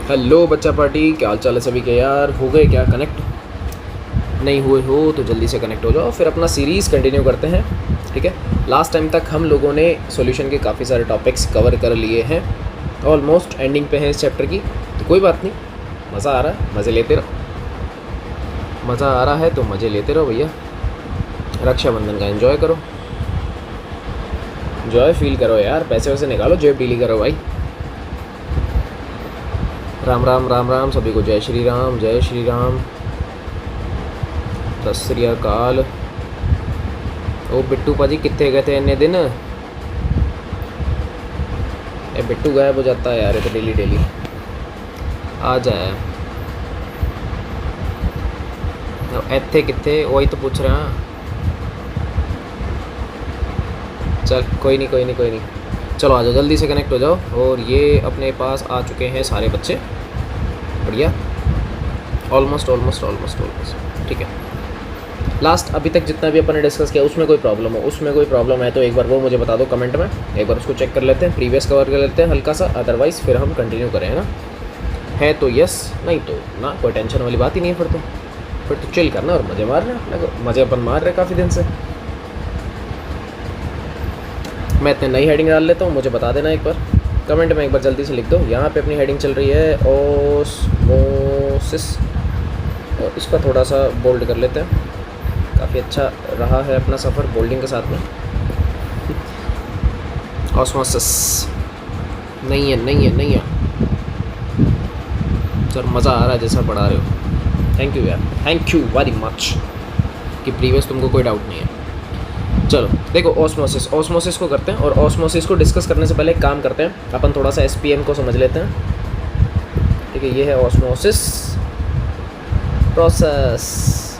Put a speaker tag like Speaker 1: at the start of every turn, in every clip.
Speaker 1: Hello बच्चा party, क्या हाल चाल है सभी के यार। हो गए क्या कनेक्ट? नहीं हुए हो तो जल्दी से कनेक्ट हो जाओ, फिर अपना सीरीज़ कंटिन्यू करते हैं। ठीक है, लास्ट टाइम तक हम लोगों ने सॉल्यूशन के काफ़ी सारे टॉपिक्स कवर कर लिए हैं, ऑलमोस्ट एंडिंग पे हैं इस चैप्टर की। तो कोई बात नहीं, मज़ा आ रहा है, मज़े लेते रहो। मज़ा आ रहा है तो मज़े लेते रहो भैया। रक्षाबंधन का एंजॉय करो, जॉय फील करो यार, पैसे वैसे निकालो, जेब डीली करो भाई। राम राम राम राम सभी को, जय श्री राम जय श्री राम, सत श्री अकाल। ओ बिट्टू पाजी कितने गए थे इतने दिन? ये बिट्टू गायब हो जाता है यार, ये तो डेली डेली आ जाए। इतने कितने, वही तो पूछ रहे हैं। चल कोई नहीं कोई नहीं कोई नहीं, चलो आ जाओ, जल्दी से कनेक्ट हो जाओ। और ये अपने पास आ चुके हैं सारे बच्चे, बढ़िया, ऑलमोस्ट ऑलमोस्ट ऑलमोस्ट ऑलमोस्ट। ठीक है, लास्ट अभी तक जितना भी अपन ने डिस्कस किया उसमें कोई प्रॉब्लम हो, उसमें कोई प्रॉब्लम है तो एक बार वो मुझे बता दो कमेंट में, एक बार उसको चेक कर लेते हैं, प्रीवियस कवर कर लेते हैं हल्का सा, अदरवाइज़ फिर हम कंटिन्यू करें, है ना। है तो यस, नहीं तो ना, कोई टेंशन वाली बात ही नहीं है। फिर तो चिल करना और मज़े मारना, अपने को मज़े अपन मार रहे काफ़ी दिन से। मैं इतने नई हेडिंग डाल लेता हूँ, मुझे बता देना एक बार कमेंट में, एक बार जल्दी से लिख दो। यहाँ पे अपनी हेडिंग चल रही है ऑस्मोसिस, और इसका थोड़ा सा बोल्ड कर लेते हैं। काफ़ी अच्छा रहा है अपना सफ़र बोल्डिंग के साथ में। ऑस्मोसिस नहीं है नहीं है नहीं है सर, मज़ा आ रहा है जैसा पढ़ा रहे हो। थैंक यू यार, थैंक यू वेरी मच कि प्रीवियस तुमको कोई डाउट नहीं है। चलो देखो, ऑस्मोसिस, ऑस्मोसिस को करते हैं, और ऑस्मोसिस को डिस्कस करने से पहले एक काम करते हैं, अपन थोड़ा सा एसपीएम को समझ लेते हैं। ठीक है, ये है ऑस्मोसिस प्रोसेस।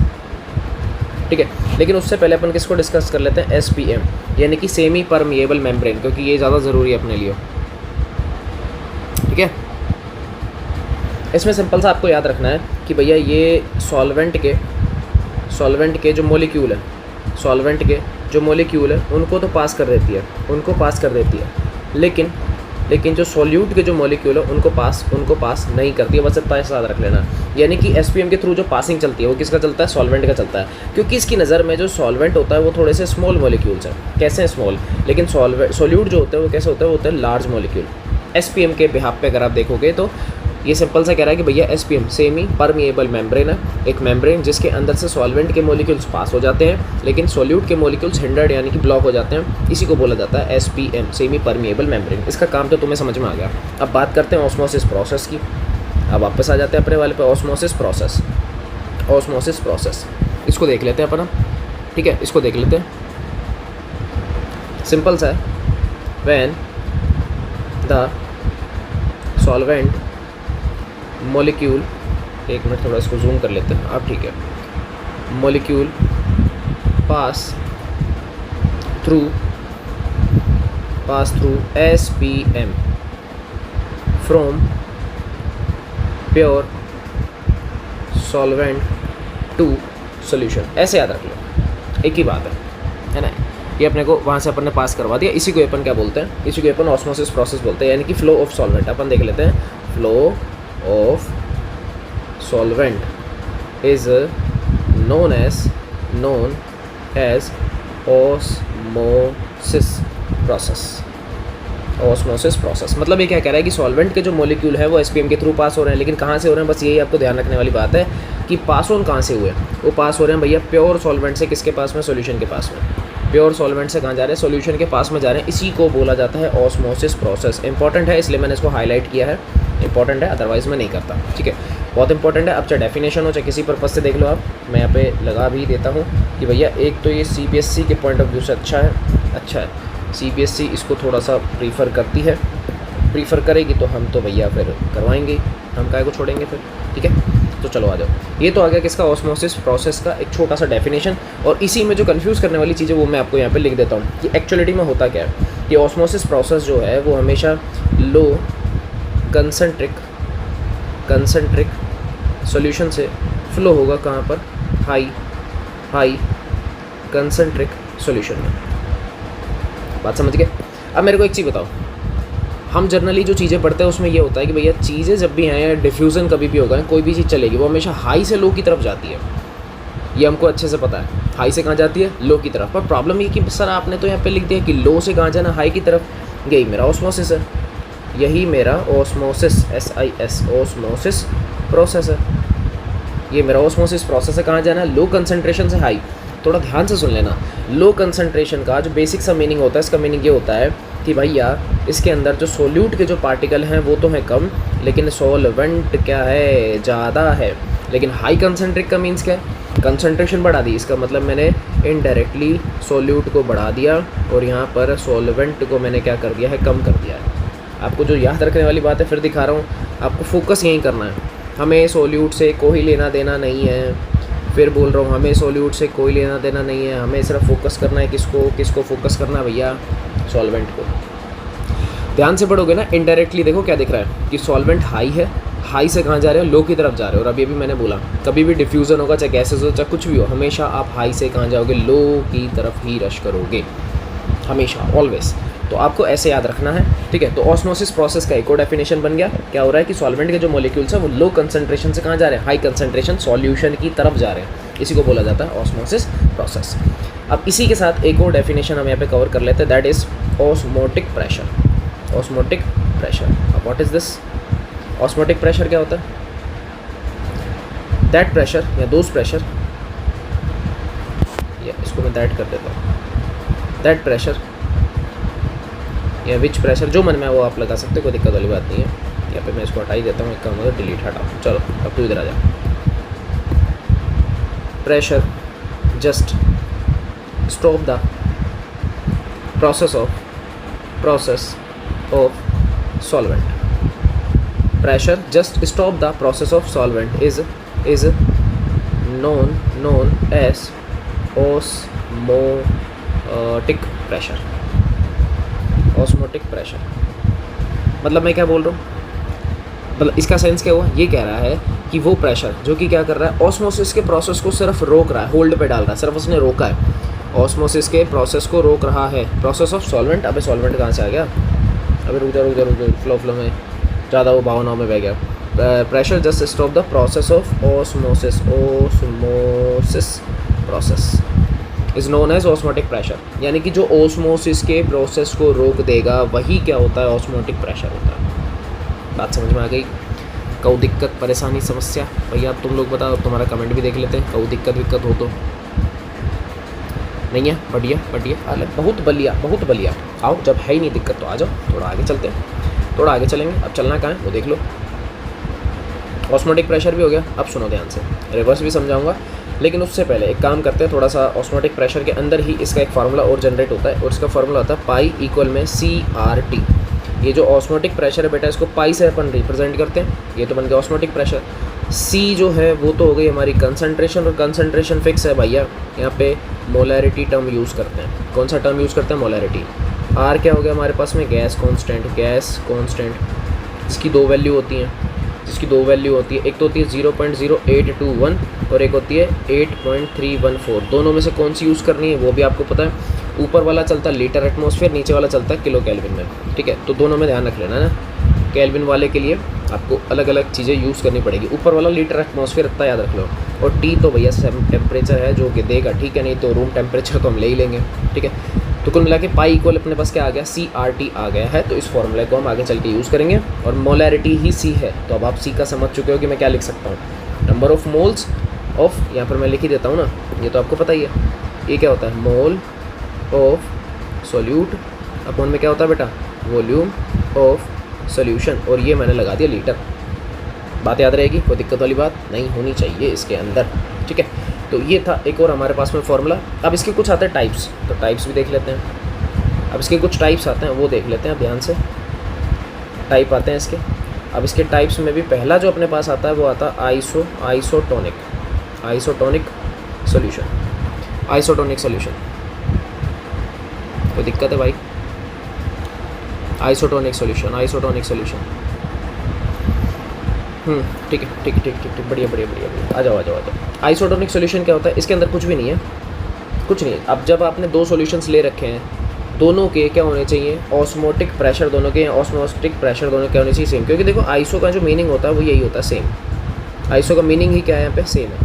Speaker 1: ठीक है, लेकिन उससे पहले अपन किसको डिस्कस कर लेते हैं, एसपीएम, यानी कि सेमी परमिएबल मेम्ब्रेन, क्योंकि ये ज़्यादा ज़रूरी है अपने लिए। ठीक है, इसमें सिंपल सा आपको याद रखना है कि भैया ये सॉल्वेंट के जो मॉलिक्यूल है, सॉल्वेंट के जो मॉलिक्यूल है उनको तो पास कर देती है, उनको पास कर देती है, लेकिन जो सॉल्यूट के जो मॉलिक्यूल है उनको पास नहीं करती है। बस इतना याद रख लेना। यानी कि एसपीएम के थ्रू जो पासिंग चलती है वो किसका चलता है, सॉल्वेंट का चलता है, क्योंकि इसकी नज़र में जो सॉल्वेंट होता है वो थोड़े से स्मॉल मॉलिक्यूल्स हैं। कैसे हैं स्मॉल, लेकिन सॉल्यूट जो होते हैं वो कैसे होते हैं, वो होते हैं लार्ज मॉलिक्यूल। एसपीएम के बिहाफ पे अगर आप देखोगे तो ये सिंपल सा कह रहा है कि भैया एसपीएम सेमी परमिएबल मेम्ब्रेन है, एक मेम्ब्रेन जिसके अंदर से सॉल्वेंट के मॉलिक्यूल्स पास हो जाते हैं, लेकिन सॉल्यूट के मॉलिक्यूल्स हिंडर्ड यानी कि ब्लॉक हो जाते हैं। इसी को बोला जाता है एसपीएम, सेमी परमिएबल मेम्ब्रेन। इसका काम तो तुम्हें समझ में आ गया। अब बात करते हैं ऑस्मोसिस प्रोसेस की। अब वापस आ जाते हैं अपने वाले पे, ऑस्मोसिस प्रोसेस। ऑस्मोसिस प्रोसेस इसको देख लेते हैं अपन। ठीक है, इसको देख लेते हैं, सिंपल सा है। व्हेन द सॉल्वेंट मॉलिक्यूल, एक मिनट थोड़ा इसको जूम कर लेते हैं आप, ठीक है, molecule pass through SPM from pure solvent to solution, ऐसे याद रख लो, एक ही बात है ना। ये अपने को वहाँ से अपन ने पास करवा दिया, इसी को अपन क्या बोलते हैं, इसी को अपन ऑस्मोसिस प्रोसेस बोलते हैं, यानी कि फ्लो ऑफ सॉल्वेंट। अपन देख लेते हैं, flow of solvent is known as osmosis process। Osmosis process मतलब ये क्या कह रहा है कि सॉल्वेंट के जो मॉलिक्यूल है वो एसपीएम के थ्रू पास हो रहे हैं, लेकिन कहाँ से हो रहे हैं, बस यही आपको ध्यान रखने वाली बात है कि पास ऑन कहाँ से हुए। वो पास हो रहे हैं भैया प्योर सॉल्वेंट से, किसके पास में, सॉल्यूशन के पास में। प्योर सॉल्वेंट से कहाँ जा रहे हैं, सॉल्यूशन के पास में जा रहे हैं। इसी को बोला जाता है ऑस्मोसिस प्रोसेस। इंपॉर्टेंट है इसलिए मैंने इसको हाईलाइट किया है, इंपॉर्टेंट है, अदरवाइज़ मैं नहीं करता। ठीक है, बहुत इंपॉर्टेंट है। अब चाहे डेफिनेशन हो चाहे किसी पर्पज़ से देख लो आप, मैं यहाँ पे लगा भी देता हूँ कि भैया एक तो ये सीबीएसई के पॉइंट ऑफ व्यू से अच्छा है। सीबीएसई इसको थोड़ा सा प्रीफर करती है, प्रीफर करेगी तो हम तो भैया फिर करवाएंगे, हम काय को छोड़ेंगे फिर। ठीक है, तो चलो आ जाओ। ये तो आ गया किसका, ऑस्मोसिस प्रोसेस का एक छोटा सा डेफिनेशन। और इसी में जो कंफ्यूज करने वाली चीज़ें वो मैं आपको यहाँ पे लिख देता हूँ कि एक्चुअलिटी में होता क्या है। कि ऑस्मोसिस प्रोसेस जो है वो हमेशा लो कंसंट्रिक सॉल्यूशन से फ्लो होगा, कहाँ पर, हाई कंसंट्रिक सॉल्यूशन में। बात समझ गए? अब मेरे को एक चीज़ बताओ, हम जनरली जो चीज़ें पढ़ते हैं उसमें ये होता है कि भैया चीज़ें जब भी हैं या डिफ्यूज़न कभी भी होगा, कोई भी चीज़ चलेगी वो हमेशा हाई से लो की तरफ जाती है, ये हमको अच्छे से पता है। हाई से कहाँ जाती है? लो की तरफ। पर प्रॉब्लम ये कि सर आपने तो यहाँ पे लिख दिया कि लो से कहाँ जाना? हाई की तरफ। यही मेरा ऑस्मोसिस है, यही मेरा ऑस्मोसिस SIS ऑस्मोसिस प्रोसेस है। ये मेरा ऑस्मोसिस प्रोसेस है, कहाँ जाना है? लो कंसनट्रेशन से हाई। थोड़ा ध्यान से सुन लेना, लो कंसनट्रेशन का जो बेसिक सा मीनिंग होता है, इसका मीनिंग ये होता है कि भैया इसके अंदर जो सोल्यूट के जो पार्टिकल हैं वो तो हैं कम, लेकिन सॉल्वेंट क्या है? ज़्यादा है। लेकिन हाई कंसनट्रेट का मीन्स क्या है? कंसनट्रेशन बढ़ा दी, इसका मतलब मैंने इनडायरेक्टली सोल्यूट को बढ़ा दिया और यहाँ पर सॉल्वेंट को मैंने क्या कर दिया है? कम कर दिया है। आपको जो याद रखने वाली बात है फिर दिखा रहा हूँ, आपको फोकस यहीं करना है। हमें सोल्यूट से कोई लेना देना नहीं है, फिर बोल रहा हूँ हमें सोल्यूट से कोई लेना देना नहीं है, हमें सिर्फ फोकस करना है। किसको फोकस करना है भैया? सॉल्वेंट को। ध्यान से पढ़ोगे ना, इनडायरेक्टली देखो क्या दिख रहा है कि सॉल्वेंट हाई है, हाई से कहाँ जा रहे हो? लो की तरफ जा रहे हो। और अभी मैंने बोला कभी भी डिफ्यूज़न होगा, चाहे गैसेज हो चाहे कुछ भी हो, हमेशा आप हाई से कहाँ जाओगे? लो की तरफ ही रश करोगे, हमेशा, ऑलवेज। तो आपको ऐसे याद रखना है, ठीक है। तो ऑस्मोसिस प्रोसेस का एक और डेफिनेशन बन गया। क्या हो रहा है कि सॉल्वेंट के जो मॉलिक्यूल्स हैं वो लो कंसंट्रेशन से कहाँ जा रहे हैं? हाई कंसंट्रेशन सॉल्यूशन की तरफ जा रहे हैं। इसी को बोला जाता है ऑस्मोसिस प्रोसेस। अब इसी के साथ एक और डेफिनेशन हम यहाँ पे कवर कर लेते हैं, that is osmotic pressure. Osmotic pressure, अब what is this? Osmotic pressure क्या होता है? दैट प्रेशर या दोज प्रेशर, या इसको मैं दैट कर देता हूँ, दैट प्रेशर या विच प्रेशर, जो मन में वो आप लगा सकते हो, कोई दिक्कत वाली बात नहीं है। यहाँ पे मैं इसको हटा ही देता हूँ, एक काम होगा डिलीट हटाओ। चलो अब तू इधर आ जा। Pressure just stop the process of solvent. pressure just stop the process of solvent is known as osmotic pressure। osmotic pressure मतलब मैं क्या बोल रहा हूँ, मतलब इसका सेंस क्या हुआ? ये कह रहा है कि वो प्रेशर जो कि क्या कर रहा है? ऑस्मोसिस के प्रोसेस को सिर्फ रोक रहा है, होल्ड पे डाल रहा है, सिर्फ उसने रोका है। ऑस्मोसिस के प्रोसेस को रोक रहा है, प्रोसेस ऑफ सॉल्वेंट। अबे सॉल्वेंट कहाँ से आ गया? अबे रुक जा, फ्लो में ज़्यादा वो भावनाओं में बह गया। Pressure just stop the process of osmosis process is known as osmotic pressure. यानी कि जो ऑस्मोसिस के प्रोसेस को रोक देगा वही क्या होता है? ऑस्मोटिक प्रेशर होता है। बात समझ में आ गई? कोई दिक्कत परेशानी समस्या भैया अब तुम लोग बताओ, तुम्हारा कमेंट भी देख लेते हैं, कोई दिक्कत हो तो नहीं है? बढ़िया हालत, बहुत बलिया। आओ, जब है ही नहीं दिक्कत तो आ जाओ, थोड़ा आगे चलते हैं, थोड़ा आगे चलेंगे। अब चलना कहाँ है वो देख लो। ऑस्मोटिक प्रेशर भी हो गया। अब सुनो ध्यान से, रिवर्स भी समझाऊंगा, लेकिन उससे पहले एक काम करते हैं, थोड़ा सा ऑस्मोटिक प्रेशर के अंदर ही इसका एक फार्मूला और जनरेट होता है, और इसका फार्मूला होता है पाई इक्वल में CRT। ये जो ऑस्मोटिक प्रेशर है बेटा, इसको पाई से अपन रिप्रेजेंट करते हैं। ये तो बन गया ऑस्मोटिक प्रेशर। C जो है वो तो हो गई हमारी कंसंट्रेशन, और कंसंट्रेशन फिक्स है भैया। यहाँ पे मोलैरिटी टर्म यूज़ करते हैं। कौन सा टर्म यूज़ करते हैं? मोलैरिटी। R क्या हो गया हमारे पास में? Gas constant. इसकी दो वैल्यू होती हैं, एक तो होती है 0.0821 और एक होती है 8.314। दोनों में से कौन सी यूज़ करनी है वो भी आपको पता है। ऊपर वाला चलता है लीटर एटमॉस्फेयर, नीचे वाला चलता है किलो केल्विन में, ठीक है। तो दोनों में ध्यान रख लेना ना, केल्विन वाले के लिए आपको अलग अलग चीज़ें यूज़ करनी पड़ेगी। ऊपर वाला लीटर एटमॉस्फेयर इतना याद रख लो, और T तो भैया टेम्परेचर है जो कि देगा, ठीक है। नहीं तो रूम टेम्परेचर तो हम ले ही लेंगे, ठीक है। तो कुल मिला के पाई इक्वल अपने पास क्या आ गया? CRT आ गया है। तो इस फॉर्मूले को हम आगे चल के यूज़ करेंगे, और मोलैरिटी ही C है। तो अब आप C का समझ चुके हो कि मैं क्या लिख सकता हूँ? नंबर ऑफ मोल्स ऑफ, यहाँ पर मैं लिख ही देता हूँ ना, ये तो आपको पता ही है। ये क्या होता है? मोल ऑफ सोल्यूट अपॉन में क्या होता है बेटा? वॉल्यूम ऑफ सोल्यूशन, और ये मैंने लगा दिया लीटर। बात याद रहेगी, कोई दिक्कत वाली बात नहीं होनी चाहिए इसके अंदर, ठीक है। तो ये था एक और हमारे पास में फॉर्मूला। अब इसके कुछ आते हैं टाइप्स, तो टाइप्स भी देख लेते हैं। अब इसके कुछ टाइप्स आते हैं वो देख लेते हैं ध्यान से। टाइप आते हैं इसके। अब इसके टाइप्स में भी पहला जो अपने पास आता है वो आता है आइसोटोनिक सॉल्यूशन। कोई दिक्कत है भाई? Isotonic solution. ठीक है, बढ़िया। आ जाओ। आइसोटोनिक सॉल्यूशन क्या होता है? इसके अंदर कुछ नहीं है। अब जब आपने दो सॉल्यूशंस ले रखे हैं, दोनों के क्या होने चाहिए, ऑस्मोटिक प्रेशर दोनों के, ऑस्मोटिक प्रेशर दोनों के होने चाहिए सेम, क्योंकि देखो आइसो का जो मीनिंग होता है वो यही होता है सेम। आइसो का मीनिंग ही क्या है यहाँ पे, सेम है।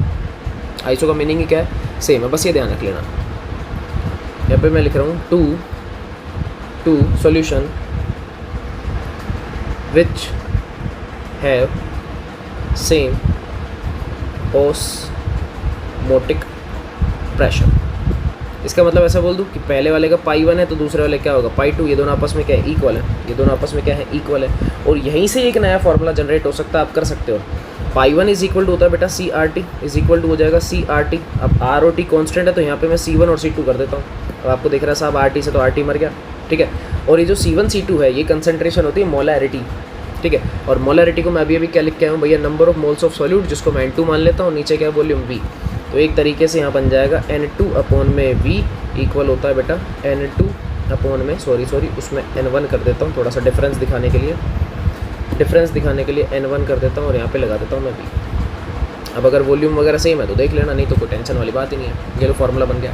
Speaker 1: आइसो का मीनिंग ही क्या है, सेम है, बस ये ध्यान रख लेना। यहाँ पे मैं लिख रहा हूँ two solution which have same osmotic pressure. इसका मतलब ऐसा बोल दूँ कि पहले वाले का पाई 1 है तो दूसरे वाले क्या होगा, पाई 2। ये दोनों आपस में क्या है, इक्वल है। ये दोनों आपस में क्या है, इक्वल है। और यहीं से एक नया फॉर्मूला जनरेट हो सकता है, आप कर सकते हो। पाई 1 इज इक्वल टू होता है बेटा CRT, इज इक्वल टू हो जाएगा CRT। अब ROT कॉन्स्टेंट है तो यहाँ पे मैं C1 और C2 कर देता हूँ। अब आपको दिख रहा है साहब RT से तो RT मर गया, ठीक है। और ये जो C1 C2 है ये कंसनट्रेशन होती है मोलैरिटी, ठीक है। और मोलैरिटी को मैं अभी क्या लिख के आया हूँ भैया, number of moles of solute, जिसको मैं N2 मान लेता हूँ, नीचे क्या है वॉल्यूम V। तो एक तरीके से यहाँ बन जाएगा N2/V इक्वल होता है बेटा N2 सॉरी उसमें N1 कर देता हूँ, थोड़ा सा डिफरेंस दिखाने के लिए N1 कर देता हूँ और यहाँ पे लगा देता हूँ मैं V। अब अगर वॉल्यूम वगैरह सेम है तो देख लेना, नहीं तो कोई टेंशन वाली बात ही नहीं है। ये लो फार्मूला बन गया।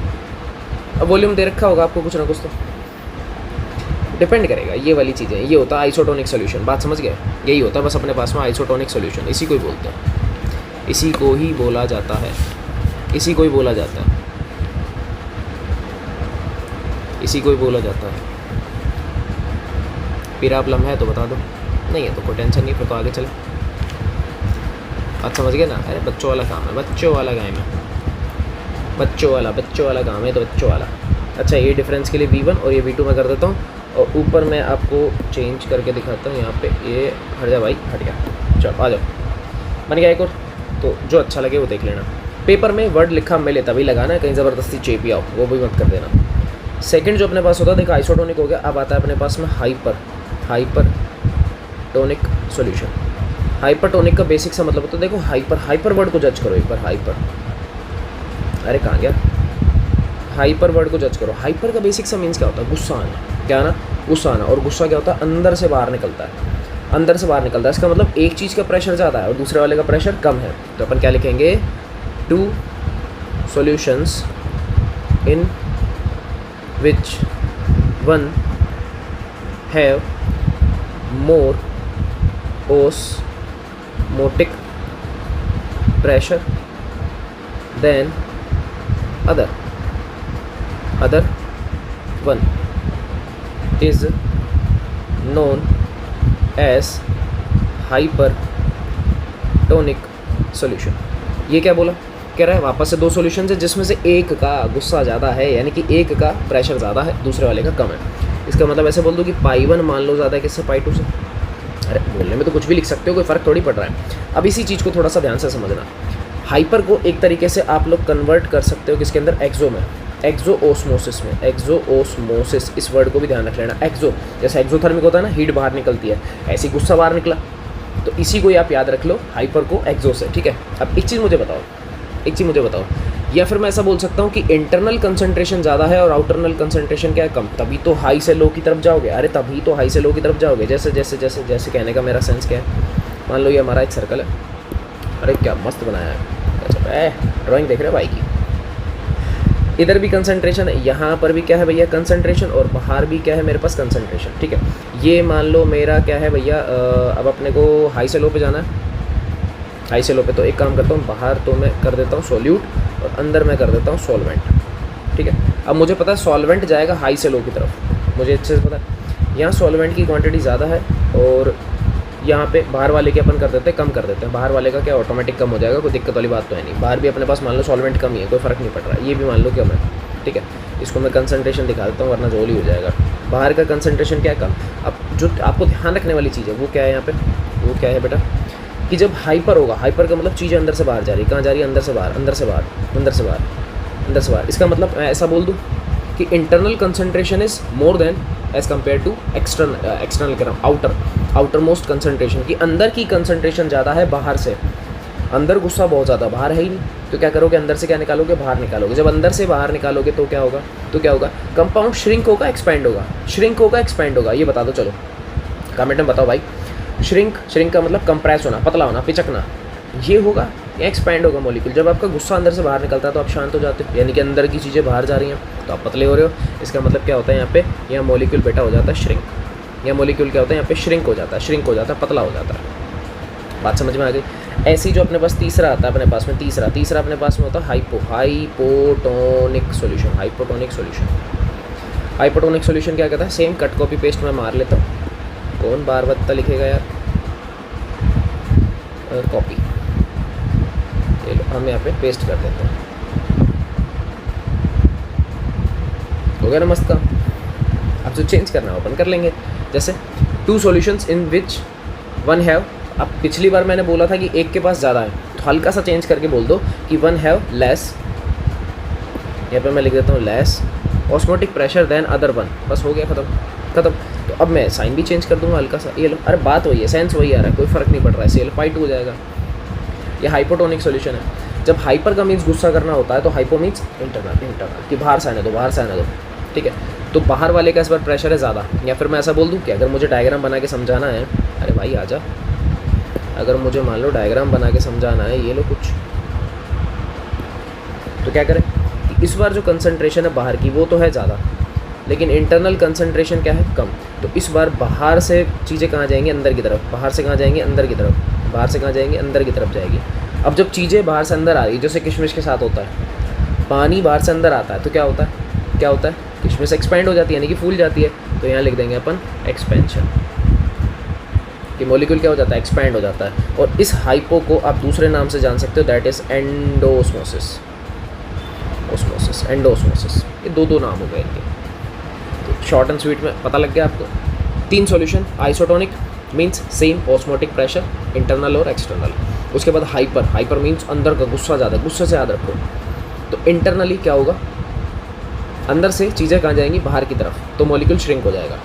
Speaker 1: अब वॉल्यूम दे रखा होगा आपको कुछ ना कुछ, तो डिपेंड करेगा। ये वाली चीज़ें, ये होता है आइसोटोनिक सॉल्यूशन, बात समझ गए। यही होता है बस अपने पास में आइसोटोनिक सॉल्यूशन, इसी को ही बोलते हैं, इसी को ही बोला जाता है, इसी को ही बोला जाता है, इसी को ही बोला जाता है। प्रॉब्लम है तो बता दो, नहीं है तो कोई टेंशन नहीं, फिर तो आगे चले। बात समझ गए ना। अरे बच्चों वाला काम है, बच्चों वाला काम है, बच्चों वाला काम है, तो बच्चों वाला। अच्छा, ये डिफरेंस के लिए V1 और ये V2 में कर देता हूँ, और ऊपर मैं आपको चेंज करके दिखाता हूँ। यहाँ पे ये हट जा भाई, हट गया, चलो आ जाओ, बन गया एक और। तो जो अच्छा लगे वो देख लेना। पेपर में वर्ड लिखा मिले तभी लगाना है, कहीं ज़बरदस्ती चेपी आओ वो भी मत कर देना। सेकंड जो अपने पास होता है, देखो आइसोटोनिक हो गया। अब आता है अपने पास में हाइपरटोनिक सॉल्यूशन। हाइपरटोनिक का बेसिक सा मतलब होता है, देखो हाइपर वर्ड को जज करो एक बार। हाइपर, अरे कहाँ गया, हाइपर वर्ड को जज करो। हाइपर का बेसिक सा मीन्स क्या होता है, गुस्सा आना। क्या आना, गुस्सा आना। और गुस्सा क्या होता है, अंदर से बाहर निकलता है, अंदर से बाहर निकलता है। इसका मतलब एक चीज़ का प्रेशर ज़्यादा है और दूसरे वाले का प्रेशर कम है। तो अपन क्या लिखेंगे, two solutions in which one have more osmotic pressure than other one is known as hypertonic solution। ये क्या बोला, कह रहा है वापस से दो सॉल्यूशन है जिसमें से एक का गुस्सा ज़्यादा है, यानी कि एक का प्रेशर ज़्यादा है, दूसरे वाले का कम है। इसका मतलब ऐसे बोल दूँ कि पाई 1 मान लो ज़्यादा है किससे, पाई 2 से। अरे बोलने में तो कुछ भी लिख सकते हो, कोई फ़र्क थोड़ी पड़ रहा है। अब इसी चीज़ को थोड़ा सा ध्यान से समझना। हाइपर को एक तरीके से आप लोग कन्वर्ट कर सकते हो किसके अंदर, एक्सो में, एक्सो ओस्मोसिस में। एक्सो ओस्मोसिस, इस वर्ड को भी ध्यान रख लेना। एक्सो जैसे एक्सोथर्मिक होता है ना, हीट बाहर निकलती है, ऐसे ही गुस्सा बाहर निकला, तो इसी को ही आप याद रख लो, हाइपर को एक्सो से, ठीक है। अब एक चीज़ मुझे बताओ, या फिर मैं ऐसा बोल सकता हूँ कि इंटरनल कंसंट्रेशन ज़्यादा है और आउटरनल कंसंट्रेशन क्या है, कम, तभी तो हाई से लो की तरफ जाओगे। अरे तभी तो हाई से लो की तरफ जाओगे। जैसे जैसे जैसे जैसे कहने का मेरा सेंस क्या है, मान लो ये हमारा एक सर्कल है, अरे क्या मस्त बनाया है, अच्छा ड्राइंग देख रहे हो भाई की। इधर भी कंसंट्रेशन है, यहाँ पर भी क्या है भैया, कंसंट्रेशन, और बाहर भी क्या है मेरे पास, कंसंट्रेशन, ठीक है। ये मान लो मेरा क्या है भैया, अब अपने को हाई से लो पे जाना है, हाई से लो पे, तो एक काम करता हूँ, बाहर तो मैं कर देता हूँ सॉल्यूट और अंदर मैं कर देता हूँ सॉल्वेंट, ठीक है। अब मुझे पता है सॉल्वेंट जाएगा हाई से लो की तरफ, मुझे अच्छे से पता है। यहाँ सॉल्वेंट की क्वांटिटी ज़्यादा है और यहाँ पे बाहर वाले के अपन कर देते हैं, कम कर देते हैं। बाहर वाले का क्या ऑटोमेटिक कम हो जाएगा, कोई दिक्कत वाली बात तो है नहीं। बाहर भी अपने पास मान लो सॉल्वेंट कम ही है, कोई फ़र्क नहीं पड़ रहा है। ये भी मान लो कम है, ठीक है। इसको मैं कंसंट्रेशन दिखा देता हूँ, वरना जोल ही हो जाएगा। बाहर का कंसंट्रेशन क्या है, कम। अब जो आपको ध्यान रखने वाली चीज़ है वो क्या है यहाँ पर, वो क्या है बेटा, कि जब हाइपर होगा, हाइपर का मतलब चीज़ें अंदर से बाहर जा रही है, कहाँ जा रही है, अंदर से बाहर, अंदर से बाहर, अंदर से बाहर, अंदर से बाहर। इसका मतलब मैं ऐसा बोल दूँ कि internal concentration is more than as compare to external कह रहा हूँ, आउटर मोस्ट कंसंट्रेशन, की अंदर की कंसंट्रेशन ज़्यादा है बाहर से। अंदर गुस्सा बहुत ज़्यादा, बाहर है ही नहीं, तो क्या करोगे, अंदर से क्या निकालोगे, बाहर निकालोगे। जब अंदर से बाहर निकालोगे तो क्या होगा, कंपाउंड श्रिंक होगा, एक्सपैंड होगा, श्रिंक होगा, एक्सपैंड होगा। ये बता दो, चलो कमेंट में बताओ भाई। श्रिंक का मतलब कंप्रेस होना, पतला होना, पिचकना, ये होगा या एक्सपैंड होगा मॉलिक्यूल। जब आपका गुस्सा अंदर से बाहर निकलता है तो आप शांत हो जाते हो, यानी कि अंदर की चीज़ें बाहर जा रही हैं तो आप पतले हो रहे हो। इसका मतलब क्या होता है यहाँ पे, यहाँ मॉलिक्यूल बेटा हो जाता है श्रिंक। या मॉलिक्यूल क्या होता है यहाँ पे, श्रिंक हो जाता है, श्रिंक हो जाता है, पतला हो जाता है। बात समझ में आ गई। ऐसी जो अपने पास तीसरा आता है अपने पास में, तीसरा अपने पास में होता है हाइपोटोनिक सॉल्यूशन। हाइपोटोनिक सॉल्यूशन क्या कहता है, सेम कट कॉपी पेस्ट मैं मार लेता हूँ। कौन बार बत्ता लिखेगा यार, कॉपी, ये लो हम यहाँ पे पेस्ट कर देते हैं। हो गया ना मस्त काम। अब जो चेंज करना है ओपन कर लेंगे। जैसे 2 सॉल्यूशंस इन विच 1 हैव, अब पिछली बार मैंने बोला था कि एक के पास ज़्यादा है, तो हल्का सा चेंज करके बोल दो कि 1 हैव लेस, यहाँ पे मैं लिख देता हूँ less osmotic pressure than other 1। बस हो गया, ख़त्म। तो अब मैं साइन भी चेंज कर दूंगा हल्का सा, ये लो, अरे बात वही है, सेंस वही आ रहा है, कोई फ़र्क नहीं पड़ रहा है, CL5 हो जाएगा। ये हाइपोटोनिक सॉल्यूशन है। जब हाइपर का मीन्स गुस्सा करना होता है तो हाइपो मीन्स इंटरनल कि बाहर से आने दो, ठीक है। तो बाहर वाले का इस बार प्रेशर है ज़्यादा। या फिर मैं ऐसा बोल दूँ कि अगर मुझे डायग्राम बना के समझाना है, अरे भाई आजा, अगर मुझे मान लो डायग्राम बना के समझाना है, ये लो कुछ, तो क्या करें कि इस बार जो कंसंट्रेशन है बाहर की वो तो है ज़्यादा, लेकिन इंटरनल कंसंट्रेशन क्या है, कम। तो इस बार बाहर से चीज़ें कहाँ जाएंगी, अंदर की तरफ, बाहर से कहाँ जाएंगी, अंदर की तरफ, बाहर से कहाँ जाएंगी, अंदर की तरफ जाएगी। अब जब चीज़ें बाहर से अंदर आ रही है, जैसे किशमिश के साथ होता है, पानी बाहर से अंदर आता है तो क्या होता है, किशमिश एक्सपेंड हो जाती है, यानी कि फूल जाती है। तो यहाँ लिख देंगे अपन एक्सपेंशन, कि मॉलिक्यूल क्या हो जाता है, एक्सपैंड हो जाता है। और इस हाइपो को आप दूसरे नाम से जान सकते हो, दैट इज़ एंडोस्मोसिस। एंडोस्मोसिस, ये दो नाम हो गए इनके। तो शॉर्ट एंड स्वीट में पता लग गया आपको। 3 solution, isotonic means same osmotic pressure, internal और एक्सटर्नल। उसके बाद हाइपर मीन्स अंदर का गुस्सा ज़्यादा, गुस्से से याद रखो। तो इंटरनली क्या होगा, अंदर से चीज़ें कहाँ जाएंगी, बाहर की तरफ, तो मॉलिक्यूल श्रिंक हो जाएगा,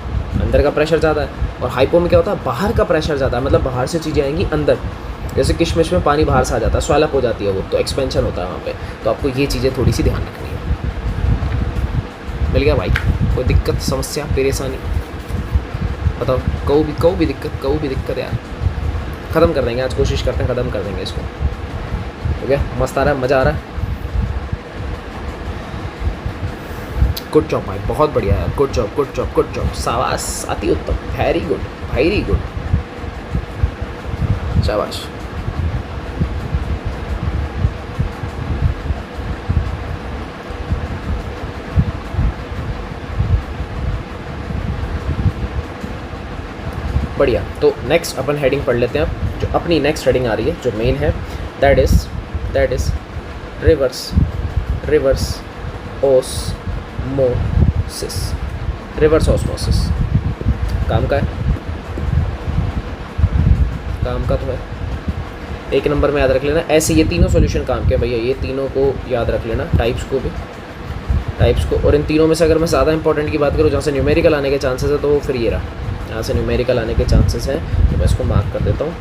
Speaker 1: अंदर का प्रेशर ज़्यादा है। और हाइपो में क्या होता है, बाहर का प्रेशर ज़्यादा है, मतलब बाहर से चीज़ें आएंगी अंदर। जैसे किशमिश में पानी बाहर से आ जाता है, स्वैलअप हो जाती है वो, तो एक्सपेंशन होता है वहाँ पे। तो आपको ये चीज़ें थोड़ी सी ध्यान रखनी है। मिल गया भाई, कोई दिक्कत, समस्या, परेशानी बताओ, कहू भी दिक्कत यार। ख़त्म कर देंगे आज, कोशिश करते हैं ख़त्म कर देंगे इसको। हो गया, मस्त आ रहा है, मज़ा आ रहा है। गुड जॉब भाई, बहुत बढ़िया है, गुड जॉब, शाबाश, अति उत्तम, वेरी गुड, शाबाश। बढ़िया। तो नेक्स्ट अपन हेडिंग पढ़ लेते हैं अब। जो अपनी नेक्स्ट हेडिंग आ रही है, जो मेन है, दैट इज़ रिवर्स ऑस्मोसिस। काम का तो है। 1 नंबर में याद रख लेना। ऐसे ये तीनों सॉल्यूशन काम के भैया, ये तीनों को याद रख लेना, टाइप्स को। और इन तीनों में से अगर मैं ज़्यादा इंपॉर्टेंट की बात करूँ, जहाँ से न्यूमेरिकल आने के चांसेस है, तो वो फिर ये रहा, यहाँ से न्यूमेरिकल आने के चांसेस हैं, तो मैं इसको मार्क कर देता हूँ।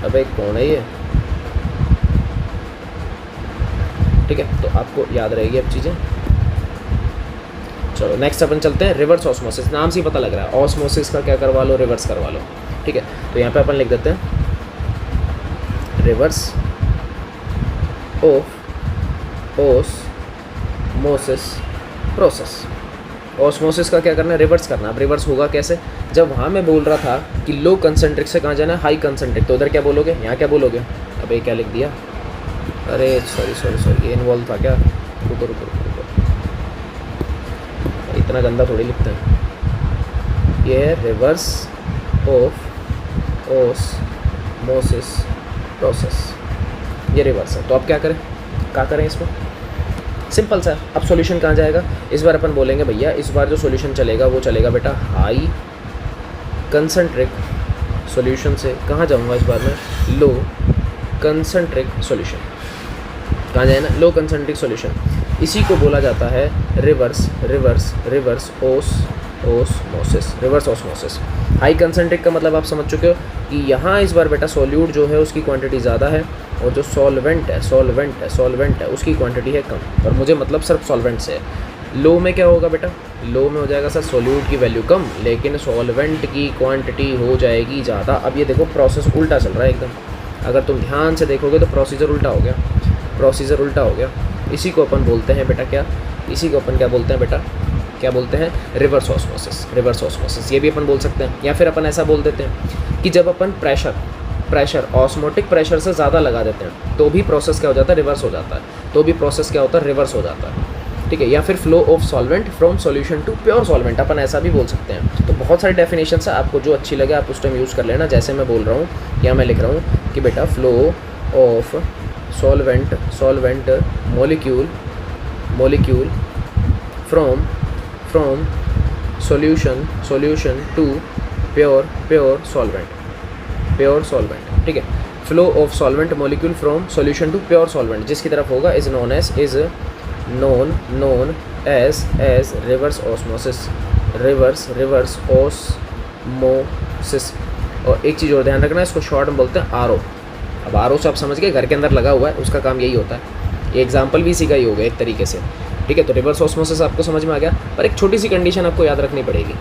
Speaker 1: अबे कौन है ये, ठीक है, तो आपको याद रहेगी अब चीज़ें। चलो नेक्स्ट अपन चलते हैं, रिवर्स ऑस्मोसिस। नाम से ही पता लग रहा है, ऑस्मोसिस का क्या करवा लो, रिवर्स करवा लो, ठीक है। तो यहाँ पे अपन लिख देते हैं reverse of osmosis process. Osmosis का क्या करना है, रिवर्स करना। अब रिवर्स होगा कैसे, जब वहाँ मैं बोल रहा था कि लो कंसंट्रिक से कहाँ जाना है, हाई कंसंट्रिक, तो उधर क्या बोलोगे, यहाँ क्या बोलोगे। अब ये क्या लिख दिया, अरे सॉरी, ये इन्वॉल्व था क्या, रुको, इतना गंदा थोड़ी लिखते हैं। ये है रिवर्स ऑफ ऑस्मोसिस प्रोसेस, ये रिवर्स है। तो अब क्या करें इसमें, सिंपल सा। अब सॉल्यूशन कहाँ जाएगा, इस बार अपन बोलेंगे भैया, इस बार जो सॉल्यूशन चलेगा वो चलेगा बेटा हाई कंसंट्रिक सॉल्यूशन से कहाँ जाऊँगा इस बार मैं, लो कंसंट्रिक सॉल्यूशन। कहाँ जाए ना, लो कंसंट्रिक सॉल्यूशन। इसी को बोला जाता है रिवर्स ऑस्मोसिस। हाई कंसंट्रिक का मतलब आप समझ चुके हो कि यहाँ इस बार बेटा सॉल्यूट जो है उसकी क्वांटिटी ज़्यादा है, और जो सॉल्वेंट है उसकी क्वांटिटी है कम। और मुझे मतलब सिर्फ सॉल्वेंट से है। लो में क्या होगा बेटा, लो में हो जाएगा सर सॉल्यूट की वैल्यू कम, लेकिन सॉल्वेंट की क्वांटिटी हो जाएगी ज़्यादा। अब ये देखो प्रोसेस उल्टा चल रहा है एकदम। अगर तुम ध्यान से देखोगे तो प्रोसीजर उल्टा हो गया, प्रोसीजर उल्टा हो गया। इसी को अपन बोलते हैं बेटा क्या, इसी को अपन क्या बोलते हैं बेटा, क्या बोलते हैं, रिवर्स ऑस्मोसिस, रिवर्स ऑस्मोसिस ये भी अपन बोल सकते हैं। या फिर अपन ऐसा बोल देते हैं कि जब अपन प्रेशर ऑस्मोटिक प्रेशर से ज़्यादा लगा देते हैं तो भी प्रोसेस क्या हो जाता है, रिवर्स हो जाता है, तो भी प्रोसेस क्या होता है, रिवर्स हो जाता है, ठीक है। या फिर flow of solvent from solution to pure solvent, अपन ऐसा भी बोल सकते हैं। तो बहुत सारी डेफिनेशन है, आपको जो अच्छी लगे आप उस टाइम यूज़ कर लेना। जैसे मैं बोल रहा हूँ या मैं लिख रहा हूँ कि बेटा flow of solvent molecule from solution to pure solvent, ठीक है। Flow of solvent molecule from solution to pure solvent जिसकी तरफ होगा is known as reverse osmosis, reverse osmosis. और एक चीज़ और ध्यान रखना, इसको शॉर्ट में बोलते हैं आरओ। अब आरओ से आप समझ गए, घर के अंदर लगा हुआ है, उसका काम यही होता है। ये एग्जाम्पल भी इसी का ही होगा एक तरीके से, ठीक है। तो रिवर्स ऑस्मोसिस आपको समझ में आ गया, पर एक छोटी सी कंडीशन आपको याद रखनी पड़ेगी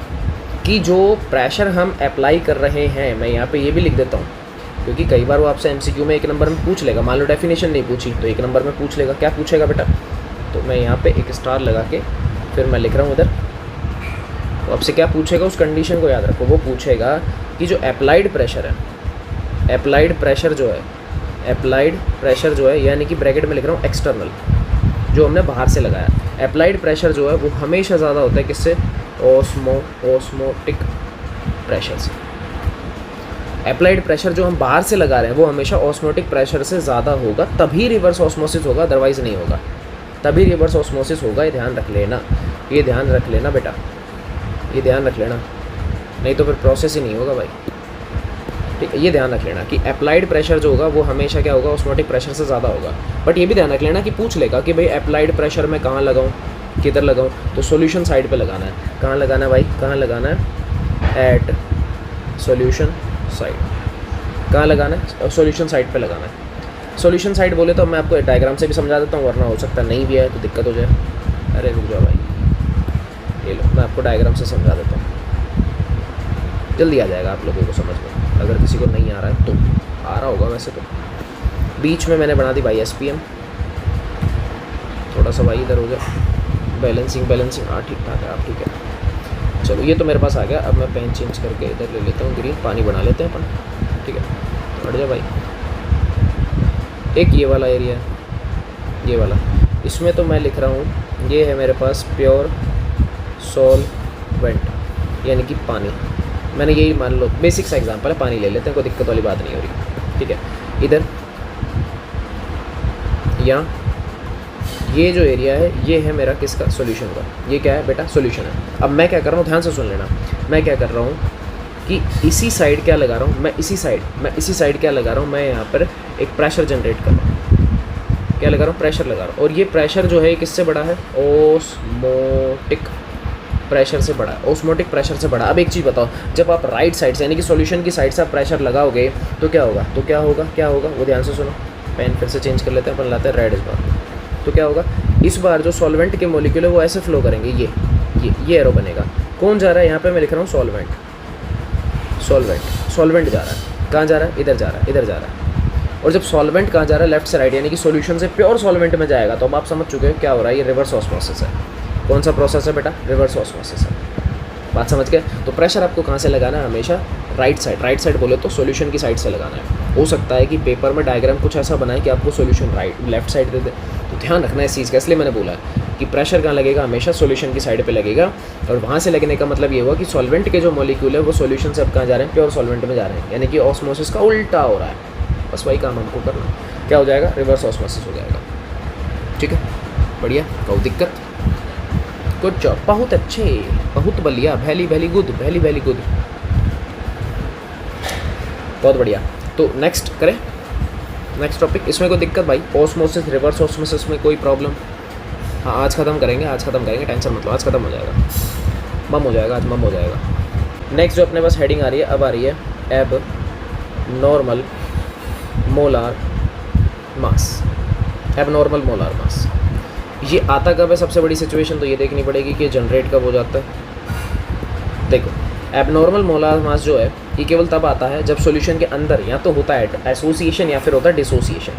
Speaker 1: कि जो प्रेशर हम अप्लाई कर रहे हैं, मैं यहाँ पे ये भी लिख देता हूँ क्योंकि कई बार वो आपसे एमसीक्यू में 1 नंबर में पूछ लेगा। मान लो डेफिनेशन नहीं पूछी तो 1 नंबर में पूछ लेगा, क्या पूछेगा बेटा, तो मैं यहाँ पे एक स्टार लगा के फिर मैं लिख रहा हूँ इधर। तो आपसे क्या पूछेगा, उस कंडीशन को याद रखो। वो पूछेगा कि जो अप्लाइड प्रेशर है, अप्लाइड प्रेशर जो है यानी कि ब्रैकेट में लिख रहा हूँ एक्सटर्नल, जो हमने बाहर से लगाया, अप्लाइड प्रेशर जो है वो हमेशा ज़्यादा होता है किससे, ऑस्मोटिक प्रेशर से। अप्लाइड प्रेशर जो हम बाहर से लगा रहे हैं वो हमेशा ऑस्मोटिक प्रेशर से ज़्यादा होगा, तभी रिवर्स ऑस्मोसिस होगा, अदरवाइज़ नहीं होगा। तभी रिवर्स ऑस्मोसिस होगा, ये ध्यान रख लेना, ये ध्यान रख लेना बेटा, ये ध्यान रख लेना, नहीं तो फिर प्रोसेस ही नहीं होगा भाई, ठीक है। ये ध्यान रख लेना कि अप्लाइड प्रेशर जो होगा वो हमेशा क्या होगा, ऑस्मोटिक प्रेशर से ज़्यादा होगा। बट ये भी ध्यान रख लेना कि पूछ लेगा कि भाई अप्लाइड प्रेशर मैं कहाँ लगाऊँ, किधर लगाऊँ, तो सॉल्यूशन साइड पे लगाना है। कहाँ लगाना है भाई, कहाँ लगाना है, एट सॉल्यूशन साइड। कहाँ लगाना है, सॉल्यूशन साइड पे लगाना है। सॉल्यूशन साइड बोले तो मैं आपको डायग्राम से भी समझा देता हूँ, वरना हो सकता नहीं भी है तो दिक्कत हो जाए। अरे रुक जाओ भाई, ये लो मैं आपको डायग्राम से समझा देता हूँ, जल्दी आ जाएगा आप लोगों को समझ में। अगर किसी को नहीं आ रहा है तो आ रहा होगा वैसे तो। बीच में मैंने बना दी भाई SPM, थोड़ा सा भाई इधर हो जाए, बैलेंसिंग हाँ ठीक ठाक है, आप ठीक है। चलो ये तो मेरे पास आ गया। अब मैं पेन चेंज करके इधर ले लेता हूँ, ग्रीन पानी बना लेते हैं अपन, ठीक है। हट जा भाई। एक ये वाला एरिया है, ये वाला, इसमें तो मैं लिख रहा हूँ, ये है मेरे पास प्योर सॉल्वेंट यानी कि पानी। मैंने यही मान लो बेसिक सा एग्जांपल है, पानी ले लेते हैं, कोई दिक्कत वाली बात नहीं हो रही, ठीक है। इधर यहाँ ये जो एरिया है ये है मेरा किसका, सॉल्यूशन का। ये क्या है बेटा, सॉल्यूशन है। अब मैं क्या कर रहा हूँ, ध्यान से सुन लेना, मैं क्या कर रहा हूँ कि इसी साइड क्या लगा रहा हूँ, मैं इसी साइड क्या लगा रहा हूँ, मैं यहाँ पर एक प्रेशर जनरेट कर रहा हूँ। क्या लगा रहा हूँ, प्रेशर लगा रहा हूँ। और ये प्रेशर जो है किससे बड़ा है, ऑस्मोटिक प्रेशर से बड़ा है, ऑस्मोटिक प्रेशर से बड़ा। अब एक चीज़ बताओ, जब आप राइट साइड से यानी कि सॉल्यूशन की साइड से आप प्रेशर लगाओगे तो क्या होगा, क्या होगा वो ध्यान से सुनो। पेन फिर से चेंज कर लेते हैं, अपन लाते हैं रेड इस बार। तो क्या होगा, इस बार जो सॉल्वेंट के मॉलिक्यूल है वो ऐसे फ्लो करेंगे, ये एरो बनेगा। कौन जा रहा है, यहाँ पे मैं लिख रहा हूँ सॉल्वेंट जा रहा है। कहाँ जा रहा है, इधर जा रहा है। और जब सॉल्वेंट कहाँ जा रहा है, लेफ्ट से राइट, यानी कि सॉल्यूशन से प्योर सॉल्वेंट में जाएगा। तो अब आप समझ चुके हो क्या हो रहा है, ये रिवर्स ऑस्मोसिस है। कौन सा प्रोसेस है बेटा, रिवर्स ऑस्मोसिस है। बात समझ गए। तो प्रेशर आपको कहाँ से लगाना है, हमेशा राइट साइड बोले तो सॉल्यूशन की साइड से लगाना है। हो सकता है कि पेपर में डायग्राम कुछ ऐसा बनाए कि आपको सॉल्यूशन लेफ्ट साइड दे दे, तो ध्यान रखना है इस चीज़ का। इसलिए मैंने बोला कि प्रेशर कहाँ लगेगा, हमेशा सॉल्यूशन की साइड पे लगेगा। और वहाँ से लगने का मतलब ये हुआ कि सॉल्वेंट के जो मॉलिक्यूल है वो सॉल्यूशन से अब कहाँ जा रहे हैं, प्योर सॉल्वेंट में जा रहे हैं, यानी कि ऑस्मोसिस का उल्टा हो रहा है। बस वही काम हमको करना, क्या हो जाएगा, रिवर्स ऑस्मोसिस हो जाएगा। ठीक है, बढ़िया, कोई दिक्कत, गुड जॉब, बहुत अच्छे, बहुत बढ़िया, वेरी गुड, बहुत बढ़िया। तो नेक्स्ट करें, नेक्स्ट टॉपिक। इसमें कोई दिक्कत भाई, ऑस्मोसिस रिवर्स ऑस्मोसिस में कोई प्रॉब्लम? हाँ, आज ख़त्म करेंगे, टेंशन मत लो, आज ख़त्म हो जाएगा, मम हो जाएगा, आज मम हो जाएगा। नेक्स्ट जो अपने पास हेडिंग आ रही है, अब आ रही है एब normal molar mass. Abnormal molar mass ये आता कब है, सबसे बड़ी सिचुएशन तो ये देखनी पड़ेगी कि जनरेट कब हो जाता है। देखो, एबनॉर्मल मोलार मास जो है ये केवल तब आता है जब सॉल्यूशन के अंदर या तो होता है एसोसिएशन या फिर होता है डिसोसिएशन।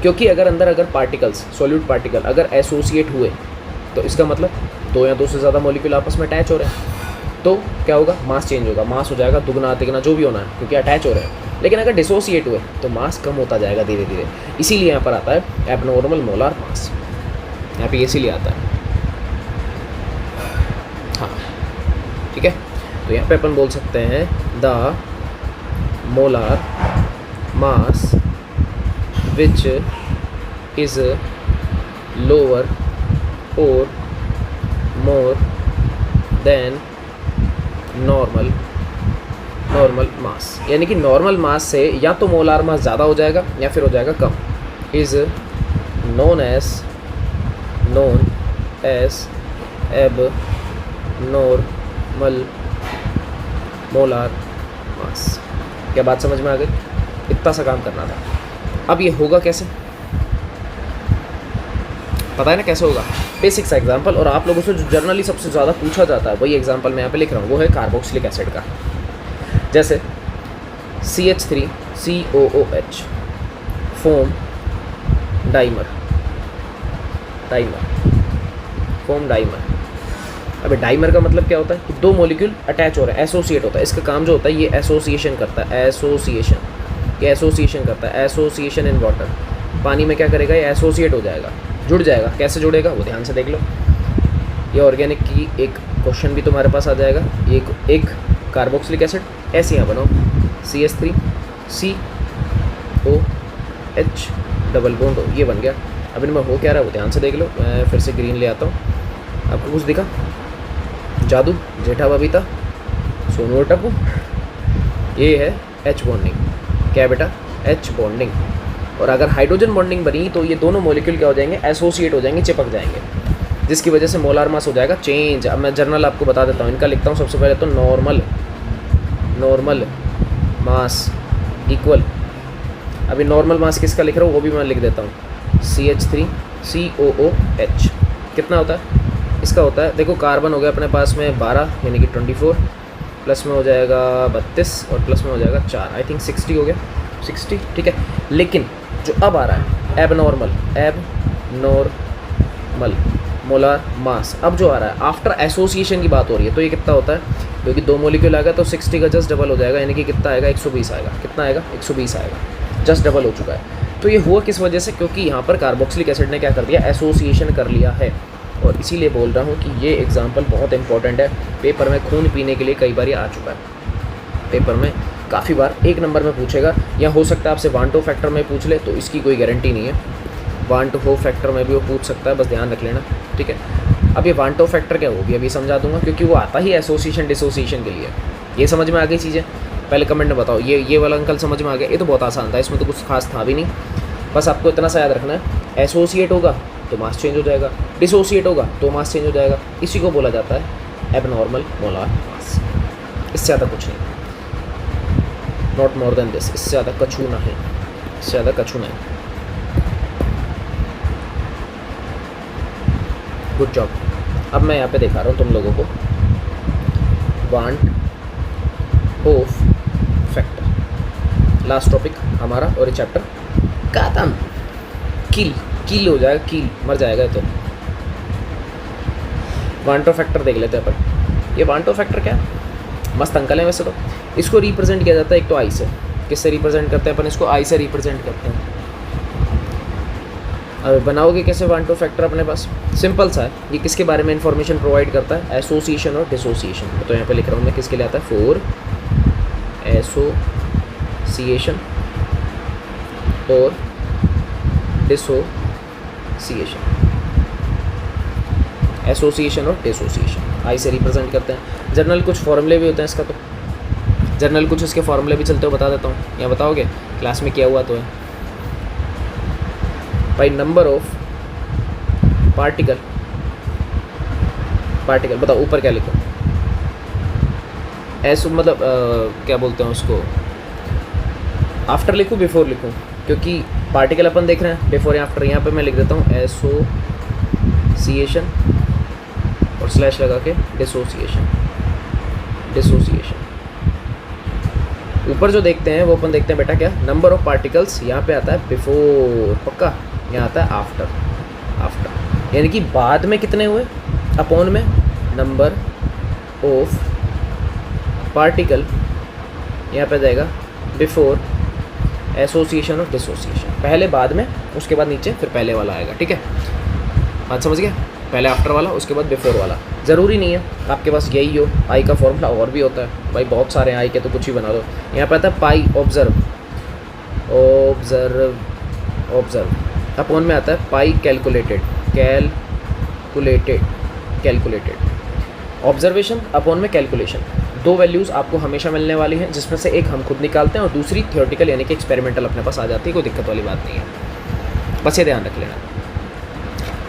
Speaker 1: क्योंकि अगर पार्टिकल्स, सॉल्यूट पार्टिकल अगर एसोसिएट हुए तो इसका मतलब दो या दो से ज़्यादा मॉलिक्यूल आपस में अटैच हो रहे हैं, तो क्या होगा, मास चेंज होगा, मास हो जाएगा दुगना तिगना जो भी होना है, क्योंकि अटैच हो रहे हैं। लेकिन अगर डिसोसिएट हुए तो मास कम होता जाएगा धीरे धीरे, इसीलिए यहाँ पर आता है एबनॉर्मल मोलार मास, यहाँ पे इसीलिए आता है। हाँ ठीक है, तो यहाँ पे अपन बोल सकते हैं the molar mass which is lower और मोर देन नॉर्मल मास, यानी कि नॉर्मल मास से या तो मोलार मास ज़्यादा हो जाएगा या फिर हो जाएगा कम, इज़ नोन एज एब नॉर्मल मोलार मास। क्या बात समझ में आ गई? इतना सा काम करना था। अब ये होगा कैसे, पता है ना कैसे होगा? बेसिक सा एग्जांपल, और आप लोगों से जो जर्नली सबसे ज़्यादा पूछा जाता है वही एग्जांपल मैं यहाँ पे लिख रहा हूँ, वो है कार्बोक्सिलिक एसिड का। जैसे CH3COOH foam dimer, foam dimer. अबे डाइमर का मतलब क्या होता है कि दो मॉलिक्यूल अटैच हो रहे हैं, एसोसिएट होता है। इसका काम जो होता है ये एसोसिएशन करता है, एसोसिएशन करता है, एसोसिएशन इन वाटर। पानी में क्या करेगा, ये एसोसिएट हो जाएगा, जुड़ जाएगा। कैसे जुड़ेगा वो ध्यान से देख लो। ये ऑर्गेनिक की एक क्वेश्चन भी तुम्हारे पास आ जाएगा। एक कार्बोक्सिलिक एसिड ऐसे यहाँ बनाओ, CH3COH डबल बॉन्ड हो, ये बन गया। अब इनमें हो क्या रहा है वो ध्यान से देख लो। मैं फिर से ग्रीन ले आता हूँ। आपको कुछ दिखा? जादू, जेठा बबीता, सोनू और टप्पू। ये है H बॉन्डिंग। क्या बेटा? H bonding. और अगर हाइड्रोजन बॉन्डिंग बनी तो ये दोनों मॉलिक्यूल क्या हो जाएंगे, एसोसिएट हो जाएंगे, चिपक जाएंगे, जिसकी वजह से मोलार मास हो जाएगा चेंज। अब मैं जर्नल आपको बता देता हूँ, इनका लिखता हूँ सबसे पहले तो नॉर्मल मास इक्वल। अभी नॉर्मल मास किसका लिख रहा हूँ वो भी मैं लिख देता हूँ, CH3COOH। कितना होता है इसका? होता है, देखो कार्बन हो गया अपने पास में 12 यानी कि 24, प्लस में हो जाएगा 32 और प्लस में हो जाएगा 4, आई थिंक 60 हो गया, 60 ठीक है। लेकिन जो अब आ रहा है एबनॉर्मल मोलार मास, अब जो आ रहा है आफ्टर एसोसिएशन की बात हो रही है, तो ये कितना होता है? क्योंकि दो मॉलिक्यूल आएगा तो 60 का जस्ट डबल हो जाएगा, यानी कि कितना आएगा, 120 आएगा। कितना आएगा? 120 आएगा, जस्ट डबल हो चुका है। तो ये हुआ किस वजह से? क्योंकि यहाँ पर कार्बोक्सिलिक एसिड ने क्या कर दिया, एसोसिएशन कर लिया है। और इसीलिए बोल रहा हूँ कि ये एग्जाम्पल बहुत इंपॉर्टेंट है, पेपर में खून पीने के लिए कई बार ये आ चुका है। पेपर में काफ़ी बार 1 नंबर में पूछेगा, या हो सकता है आपसे वान टू फैक्टर में पूछ ले, तो इसकी कोई गारंटी नहीं है। वान टू हो फैक्टर में भी वो पूछ सकता है, बस ध्यान रख लेना, ठीक है। अब ये वान टू फैक्टर क्या होगी अभी समझा दूंगा, क्योंकि वो आता ही एसोसिएशन डिसोसिएशन के लिए। ये समझ में आ गई चीज़ें? पहले कमेंट में बताओ ये वाला अंकल समझ में आ गया। ये तो बहुत आसान था, इसमें तो कुछ खास था भी नहीं। बस आपको इतना सा याद रखना है, एसोसिएट होगा तो मास चेंज हो जाएगा, डिसोसिएट होगा तो मास चेंज हो जाएगा। इसी को बोला जाता है एबनॉर्मल मोलार मास। इससे ज़्यादा कुछ नहीं, नॉट मोर देन दिस। इससे ज़्यादा कछु ना है, इससे ज़्यादा कछु नहीं। Good job. अब मैं यहाँ पे दिखा रहा हूँ तुम लोगों को want of factor. Last topic हमारा और ये चैप्टर खत्म। किल हो जाएगा, किल मर जाएगा। तो वांट ऑफ फैक्टर देख लेते हैं अपन। ये वांट ऑफ फैक्टर क्या है? मस्त अंकल है वैसे तो। इसको रिप्रेजेंट किया जाता है एक तो आई से। किससे रिप्रेजेंट करते हैं अपन इसको? आई से रिप्रेजेंट करते हैं। अब बनाओगे कैसे वांट ऑफ फैक्टर अपने पास? सिंपल सा है। ये किसके बारे में इंफॉर्मेशन प्रोवाइड करता है? एसोसिएशन और डिसोसिएशन। तो यहाँ पे लिख रहा हूँ मैं, किसके लिए आता है? फॉर एसोसिएशन और डिसोसिएशन। एसोसिएशन और डिसोसिएशन आई से रिप्रेजेंट करते हैं। जर्नल कुछ फॉर्मूले भी होते हैं इसका, तो जर्नल कुछ इसके फॉर्मूले भी चलते हो, बता देता हूँ। या बताओगे? क्लास में किया हुआ तो है। बाई नंबर ऑफ पार्टिकल बताओ ऊपर क्या लिखो? ऐसो मतलब क्या बोलते हैं उसको? आफ्टर लिखूँ बिफोर लिखूँ? क्योंकि पार्टिकल अपन देख रहे हैं बिफोर या आफ्टर। यहाँ पे मैं लिख देता हूँ एसोसिएशन और स्लैश लगा के डिसोसिएशन। ऊपर जो देखते हैं वो अपन देखते हैं बेटा क्या, नंबर ऑफ पार्टिकल्स, यहाँ पे आता है बिफोर, पक्का, यहाँ आता है आफ्टर, आफ्टर यानी कि बाद में कितने हुए, अपॉन में नंबर ऑफ पार्टिकल, यहाँ पे जाएगा बिफोर एसोसिएशन और डिसोसिएशन, पहले बाद में, उसके बाद नीचे फिर पहले वाला आएगा, ठीक है, बात समझ गया, पहले आफ्टर वाला उसके बाद बिफोर वाला। ज़रूरी नहीं है आपके पास यही हो, आई का फॉर्मूला और भी होता है भाई, बहुत सारे आई के, तो कुछ ही बना दो। यहाँ पे आता है pi observe, observe observe, upon में आता है pi calculated, calculated calculated, observation upon में कैलकुलेशन। दो वैल्यूज़ आपको हमेशा मिलने वाली हैं, जिसमें से एक हम खुद निकालते हैं और दूसरी थियोरेटिकल यानी कि एक्सपेरिमेंटल अपने पास आ जाती है, कोई दिक्कत वाली बात नहीं है, बस ये ध्यान रख लेना,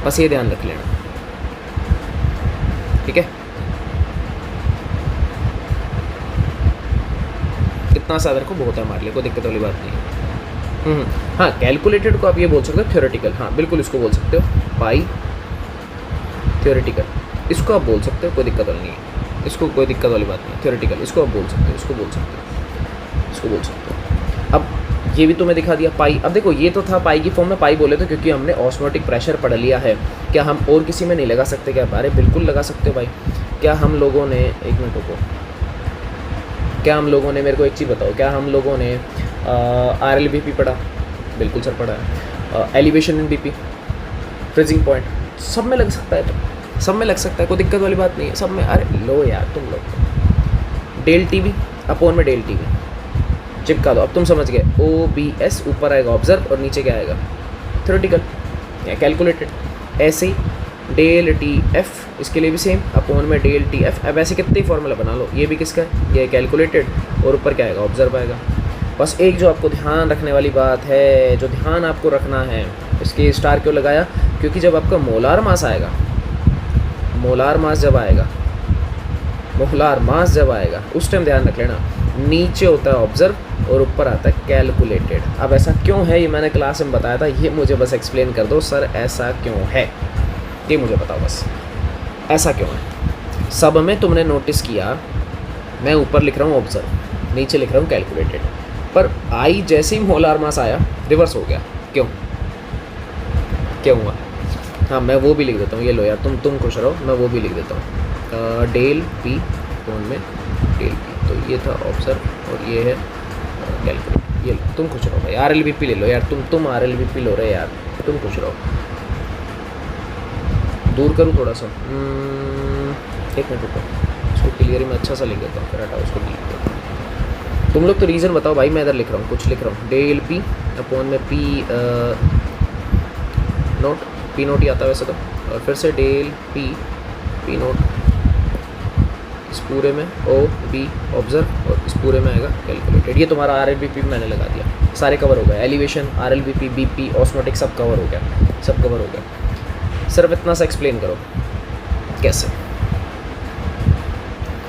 Speaker 1: बस ये ध्यान रख लेना, ठीक है। इतना सा रखो बहुत है हमारे लिए, कोई दिक्कत वाली बात नहीं है। हाँ, कैलकुलेटेड को आप ये बोल सकते हो थियोरेटिकल, हाँ बिल्कुल इसको बोल सकते हो, पाई थियोरेटिकल, इसको आप बोल सकते हो, कोई दिक्कत वाली नहीं है, इसको कोई दिक्कत वाली बात नहीं है, थियोरेटिकल इसको आप बोल सकते हो, इसको बोल सकते हो, इसको बोल सकते हो। अब ये भी तुम्हें दिखा दिया पाई। अब देखो ये तो था पाई की फॉर्म में, पाई बोले तो क्योंकि हमने ऑस्मोटिक प्रेशर पढ़ लिया है, क्या हम और किसी में नहीं लगा सकते क्या? अरे बिल्कुल लगा सकते हो भाई। क्या हम लोगों ने, एक मिनट रुको, क्या हम लोगों ने, मेरे को एक चीज़ बताओ, क्या हम लोगों ने RLBP पढ़ा? बिल्कुल सर पढ़ा है। Elevation in BP, freezing point, सब में लग सकता है, तो सब में लग सकता है, कोई दिक्कत वाली बात नहीं है, सब में। अरे लो यार तुम लोग, डेल TV अपॉन में डेल TV चिपका दो, अब तुम समझ गए। OBS ऊपर आएगा ऑब्जर्व और नीचे क्या आएगा? थ्योरेटिकल या कैलकुलेटेड। ऐसे ही डेल TF इसके लिए भी सेम, अपॉन में डेल TF। अब ऐसे कितने फॉर्मूला बना लो, ये भी किसका है? ये कैलकुलेटेड, और ऊपर क्या आएगा? ऑब्जर्व आएगा। बस एक जो आपको ध्यान रखने वाली बात है, जो ध्यान आपको रखना है, इसके स्टार क्यों लगाया? क्योंकि जब आपका मोलार मास आएगा, मोलार मास जब आएगा, मोलार मास जब आएगा, उस टाइम ध्यान रख लेना, नीचे होता है ऑब्जर्व और ऊपर आता है कैलकुलेटेड। अब ऐसा क्यों है ये मैंने क्लास में बताया था, ये मुझे बस एक्सप्लेन कर दो सर, ऐसा क्यों है ये मुझे बताओ बस, ऐसा क्यों है? सब में तुमने नोटिस किया, मैं ऊपर लिख रहा हूँ ऑब्जर्व, नीचे लिख रहा हूँ कैलकुलेटेड, पर आई जैसे ही मोलार मास आया रिवर्स हो गया, क्यों? क्यों हुआ? हाँ मैं वो भी लिख देता हूँ, ये लो यार, तुम खुश रहो, मैं वो भी लिख देता हूँ, डेल P कौन में डेल P, तो ये था ऑब्जर्व और ये है कैलकुलेट, ये लो तुम खुश रहो भाई। RLBP ले लो यार, तुम RLBP लो रहे यार, तुम खुश रहो। दूर करूँ थोड़ा सा, एक मिनट रुको, इसको क्लियर मैं अच्छा सा लिख देता हूँ, फिर हटाओ उसको डिलीट देता हूँ। तुम लोग तो रीज़न बताओ भाई, मैं इधर लिख रहा हूँ, कुछ लिख रहा हूँ, डेल P अपॉन में P नोट, P नोट ही आता है वैसे तो, और फिर से डेल P नोट, इस पूरे में OB ऑब्जर्व और इस पूरे में आएगा कैलकुलेटेड। ये तुम्हारा RLBP मैंने लगा दिया, सारे कवर हो गए, एलिवेशन, RLBP, BP, ऑस्मोटिक सब कवर हो गया, सब कवर हो गया। सिर्फ इतना सा एक्सप्लेन करो कैसे,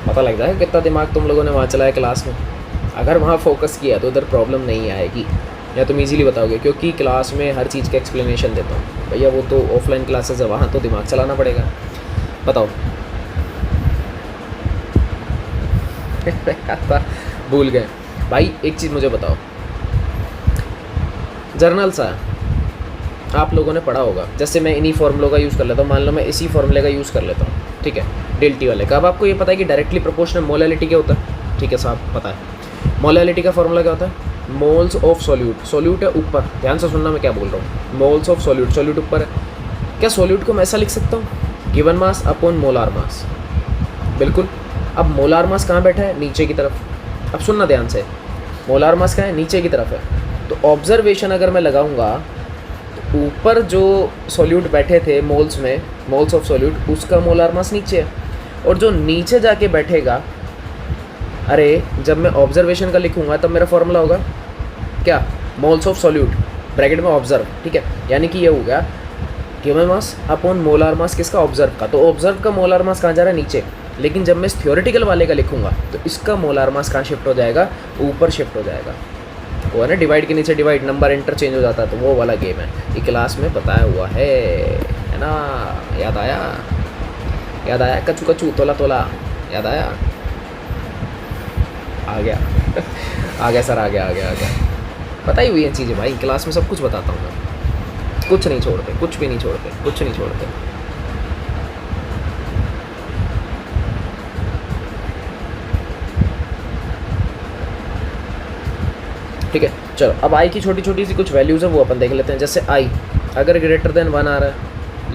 Speaker 1: पता लग जाएगा कितना दिमाग तुम लोगों ने वहाँ चलाया क्लास में। अगर वहाँ फोकस किया तो उधर प्रॉब्लम नहीं आएगी, या तुम इजीली बताओगे, क्योंकि क्लास में हर चीज़ का एक्सप्लेनेशन देता हूँ भैया, वो तो ऑफलाइन क्लासेस है, वहाँ तो दिमाग चलाना पड़ेगा। बताओ भूल गए भाई, एक चीज़ मुझे बताओ, जर्नल सा आप लोगों ने पढ़ा होगा, जैसे मैं इन्हीं फॉर्मूलों का यूज़ कर लेता हूँ, मान लो मैं इसी फॉर्मूले का यूज़ कर लेता हूँ, ठीक है, डेल T वाले का। अब आपको ये पता है कि डायरेक्टली प्रोपोर्शनल मोलैलिटी क्या होता है, ठीक है साहब पता है। मोलैलिटी का फॉर्मूला क्या होता है? मोल्स ऑफ सॉल्यूट, सॉल्यूट है ऊपर, ध्यान से सुनना मैं क्या बोल रहा हूँ, मोल्स ऑफ सॉल्यूट, सॉल्यूट ऊपर है। क्या सॉल्यूट को मैं ऐसा लिख सकता हूँ, given mass upon molar mass? बिल्कुल। अब मोलार मास कहाँ बैठा है? नीचे की तरफ। अब सुनना ध्यान से, मोलार मास कहाँ है? नीचे की तरफ है। तो ऑब्जर्वेशन अगर मैं लगाऊंगा तो ऊपर जो सॉल्यूट बैठे थे मोल्स में, मोल्स ऑफ सॉल्यूट, उसका मोलार मास नीचे है, और जो नीचे जाके बैठेगा, अरे जब मैं ऑब्जर्वेशन का लिखूंगा तब मेरा फॉर्मूला होगा क्या? मोल्स ऑफ सॉल्यूट ब्रैकेट में ऑब्जर्व, ठीक है, यानी कि ये हो गया given mass upon molar mass किसका? ऑब्जर्व का। तो ऑब्जर्व का मोलार मास कहाँ जा रहा है? नीचे। लेकिन जब मैं इस थियोरेटिकल वाले का लिखूंगा तो इसका मोलार मास कहाँ शिफ्ट हो जाएगा? ऊपर शिफ्ट हो जाएगा। वो है ना डिवाइड के नीचे डिवाइड, नंबर इंटरचेंज हो जाता है, तो वो वाला गेम है, ये क्लास में बताया हुआ है ना? याद आया? याद आया? कचू कचू, तोला तोला, याद आया? आ गया। आ गया सर, आ गया आ गया आ गया। पता ही हुई है चीज़ें भाई, क्लास में सब कुछ बताता हूँ मैं, कुछ नहीं छोड़ते, कुछ भी नहीं छोड़ते, कुछ नहीं छोड़ते। ठीक है चलो, अब आई की छोटी छोटी सी कुछ वैल्यूज़ है वो अपन देख लेते हैं। जैसे आई अगर ग्रेटर देन 1 आ रहा है,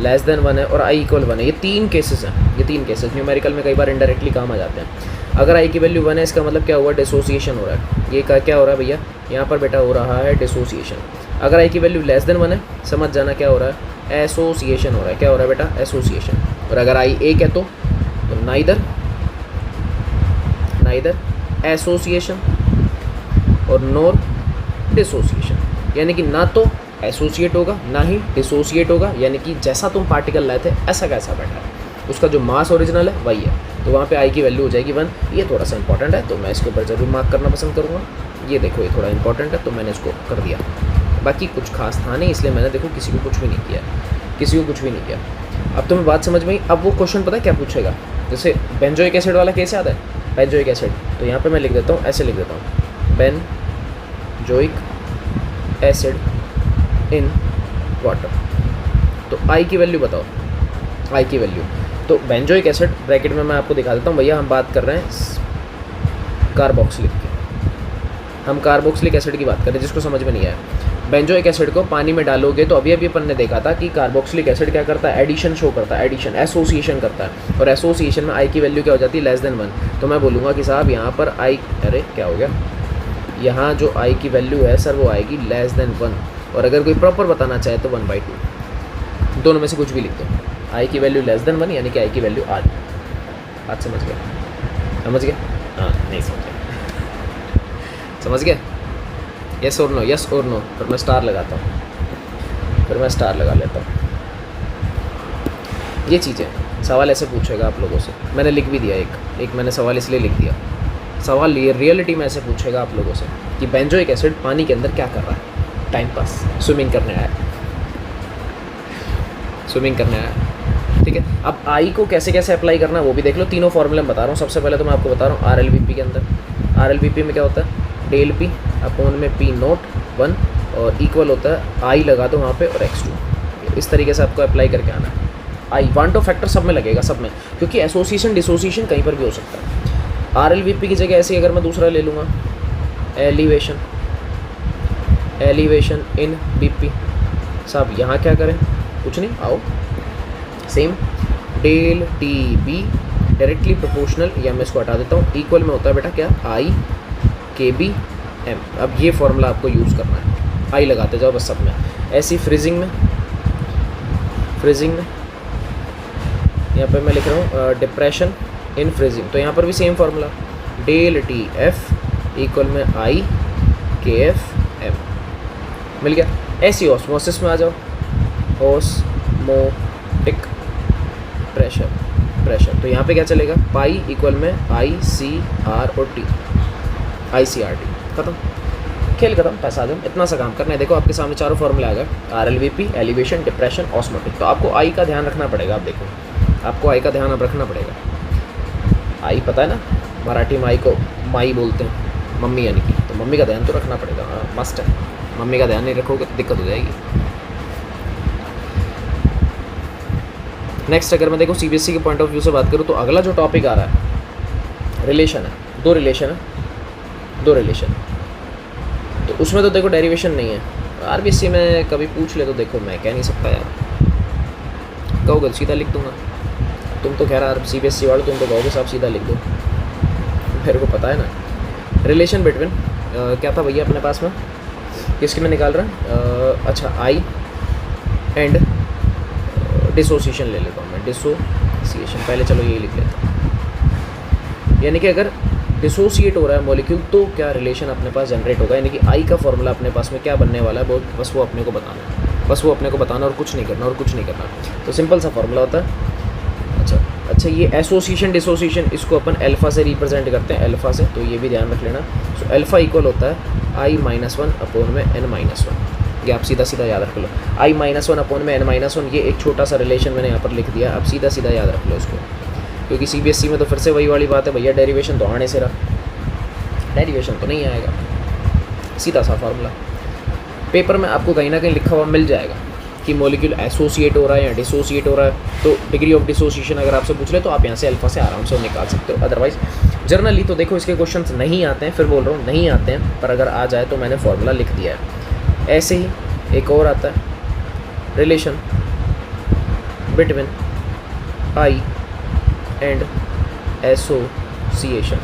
Speaker 1: लेस देन 1 है और आई इक्वल 1 है, ये 3 केसेस हैं, ये 3 केसेस न्यूमेरिकल में कई बार इनडायरेक्टली काम आ जाते हैं। अगर आई की वैल्यू 1 है इसका मतलब क्या हुआ, डिसोसिएशन हो रहा है। ये क्या हो रहा है भैया, यहाँ पर बेटा हो रहा है डिसोसिएशन। अगर आई की वैल्यू लेस देन 1 है, समझ जाना क्या हो रहा है, एसोसिएशन हो रहा है। क्या हो रहा है बेटा, एसोसिएशन। और अगर आई 1 है तो नाइदर एसोसिएशन और नोर डिसोसिएशन, यानी कि ना तो एसोसिएट होगा ना ही डिसोसिएट होगा, यानी कि जैसा तुम पार्टिकल लाए थे ऐसा कैसा बैठा है, उसका जो मास ओरिजिनल है वही है। तो वहाँ पे आई की वैल्यू हो जाएगी 1। ये थोड़ा सा इंपॉर्टेंट है तो मैं इसके ऊपर ज़रूर मार्क करना पसंद करूँगा। ये देखो ये थोड़ा इंपॉर्टेंट है तो मैंने इसको कर दिया। बाकी कुछ खास था नहीं इसलिए मैंने देखो किसी को कुछ भी नहीं किया, किसी को कुछ भी नहीं किया। अब तुम्हें बात समझ में आई। अब वो क्वेश्चन पता है क्या पूछेगा, जैसे बेंजोइक एसिड वाला केस याद है, बेंजोइक एसिड, तो यहाँ पर मैं लिख देता हूँ, ऐसे लिख देता हूँ, बेंजोइक एसिड इन वाटर। तो आई की वैल्यू बताओ, आई की वैल्यू। तो बेंजोइक एसिड ब्रैकेट में मैं आपको दिखा देता हूँ भैया, हम बात कर रहे हैं कार्बोक्सिलिक की, हम कार्बोक्सिलिक एसिड की बात कर रहे हैं, जिसको समझ में नहीं आया। बेंजोइक एसिड को पानी में डालोगे तो अभी अपन ने देखा था कि कार्बोक्सिलिक एसिड क्या करता है, एडिशन शो करता है, एडिशन एसोसिएशन करता है, और एसोसिएशन में आई की वैल्यू क्या हो जाती है, लेस देन 1। तो मैं बोलूँगा कि साहब यहाँ पर आई, अरे क्या हो गया, यहाँ जो आई की वैल्यू है सर वो आएगी लेस देन 1। और अगर कोई प्रॉपर बताना चाहे तो 1/2, दोनों में से कुछ भी लिख दो। आई की वैल्यू लेस देन 1 यानी कि आई की वैल्यू आज समझ गया, समझ गया, हाँ नहीं समझ गया, समझ गया, यस और नो, यस और नो। फिर मैं स्टार लगाता हूँ, फिर मैं स्टार लगा लेता हूँ। ये चीज़ें सवाल ऐसे पूछेगा आप लोगों से, मैंने लिख भी दिया एक मैंने सवाल इसलिए लिख दिया। सवाल ये रियलिटी में ऐसे पूछेगा आप लोगों से कि बेंजोइक एसिड पानी के अंदर क्या कर रहा है, टाइम पास, स्विमिंग करने आया, स्विमिंग करने आया। ठीक है, अब आई को कैसे कैसे अप्लाई करना है वो भी देख लो। तीनों फॉर्मूले मैं बता रहा हूँ। सबसे पहले तो मैं आपको बता रहा हूँ RLVP के अंदर, RLVP में क्या होता है, डेल P अपॉन में P नोट 1 और इक्वल होता है आई लगा दो वहाँ पे और x2। इस तरीके से आपको अप्लाई करके आना है। आई 1 टू फैक्टर सब में लगेगा, सब में, क्योंकि एसोसिएशन डिसोसिएशन कहीं पर भी हो सकता है। RLVP की जगह ऐसे अगर मैं दूसरा ले लूँगा, एलिवेशन इन BP, साहब यहाँ क्या करें, कुछ नहीं, आओ same, del TB directly proportional, या मैं इसको हटा देता हूँ, इक्वल में होता है बेटा क्या, I KB M। अब ये फॉर्मूला आपको यूज़ करना है, आई लगाते जाओ बस सब में। ऐसी फ्रीजिंग में यहाँ पर मैं लिख रहा हूँ डिप्रेशन इन फ्रीजिंग, तो यहाँ पर भी same formula, del TF equal में I KF M, मिल गया। ऐसी ऑस्मोसिस में आ जाओ, ऑस्मोटिक प्रेशर, तो यहाँ पे क्या चलेगा, पाई इक्वल में ICR और T, ICRT, खत्म, खेल खत्म, पैसा आ जाओ। इतना सा काम करना है। देखो आपके सामने चारों फॉर्मूले आ गए, RLVP, एलिवेशन, डिप्रेशन, ऑस्मोटिक। तो आपको आई का ध्यान रखना पड़ेगा। आप देखो, आपको आई का ध्यान अब रखना पड़ेगा। आई पता है ना, मराठी में आई को माई बोलते हैं, मम्मी यानी कि, तो मम्मी का ध्यान तो रखना पड़ेगा, मस्ट है। मम्मी का ध्यान नहीं रखोगे तो दिक्कत हो जाएगी। नेक्स्ट अगर मैं देखो CBSE के पॉइंट ऑफ व्यू से बात करूँ तो अगला जो टॉपिक आ रहा है रिलेशन है, दो रिलेशन। तो उसमें तो देखो डेरिवेशन नहीं है। RBSE में कभी पूछ ले तो देखो मैं कह नहीं सकता यार, कहोगे सीधा लिख दूंगा। तुम तो कह रहा CBSE वाले, तुम तो कहोगे साहब सीधा लिख दो, मेरे को पता है ना। रिलेशन बिटवीन क्या था भैया अपने पास में, किसकी में निकाल रहा है, अच्छा आई एंड डिसोसिएशन ले लेता हूँ मैं, डिसोसिएशन पहले, चलो ये लिख लेता हूँ। यानी कि अगर डिसोसिएट हो रहा है मॉलिक्यूल तो क्या रिलेशन अपने पास जनरेट होगा, यानी कि आई का फॉर्मूला अपने पास में क्या बनने वाला है, बस वो अपने को बताना, और कुछ नहीं करना, तो सिंपल सा फॉर्मूला होता है। अच्छा ये एसोसिएशन डिसोसिएशन इसको अपन अल्फ़ा से रिप्रेजेंट करते हैं, अल्फ़ा से, तो ये भी ध्यान रख लेना। सो अल्फ़ा इक्वल होता है I-1 अपॉन में N-1, ये आप सीधा याद रख लो। I-1 अपॉन में N-1, ये एक छोटा सा रिलेशन मैंने यहाँ पर लिख दिया। अब सीधा याद रख लो इसको, क्योंकि CBSE में तो फिर से वही वाली बात है भैया, डेरिवेशन तो आने से रहा, डेरिवेशन तो नहीं आएगा, सीधा सा फार्मूला। पेपर में आपको कहीं ना कहीं लिखा हुआ मिल जाएगा कि मॉलिक्यूल एसोसिएट हो रहा है या डिसोसिएट हो रहा है, तो डिग्री ऑफ डिसोसिएशन अगर आपसे पूछ ले तो आप यहाँ से अल्फा से आराम से निकाल सकते हो। अदरवाइज जर्नली तो देखो इसके क्वेश्चंस नहीं आते हैं, फिर बोल रहा हूँ नहीं आते हैं, पर अगर आ जाए तो मैंने फार्मूला लिख दिया है। ऐसे ही एक और आता है, relation between I and association.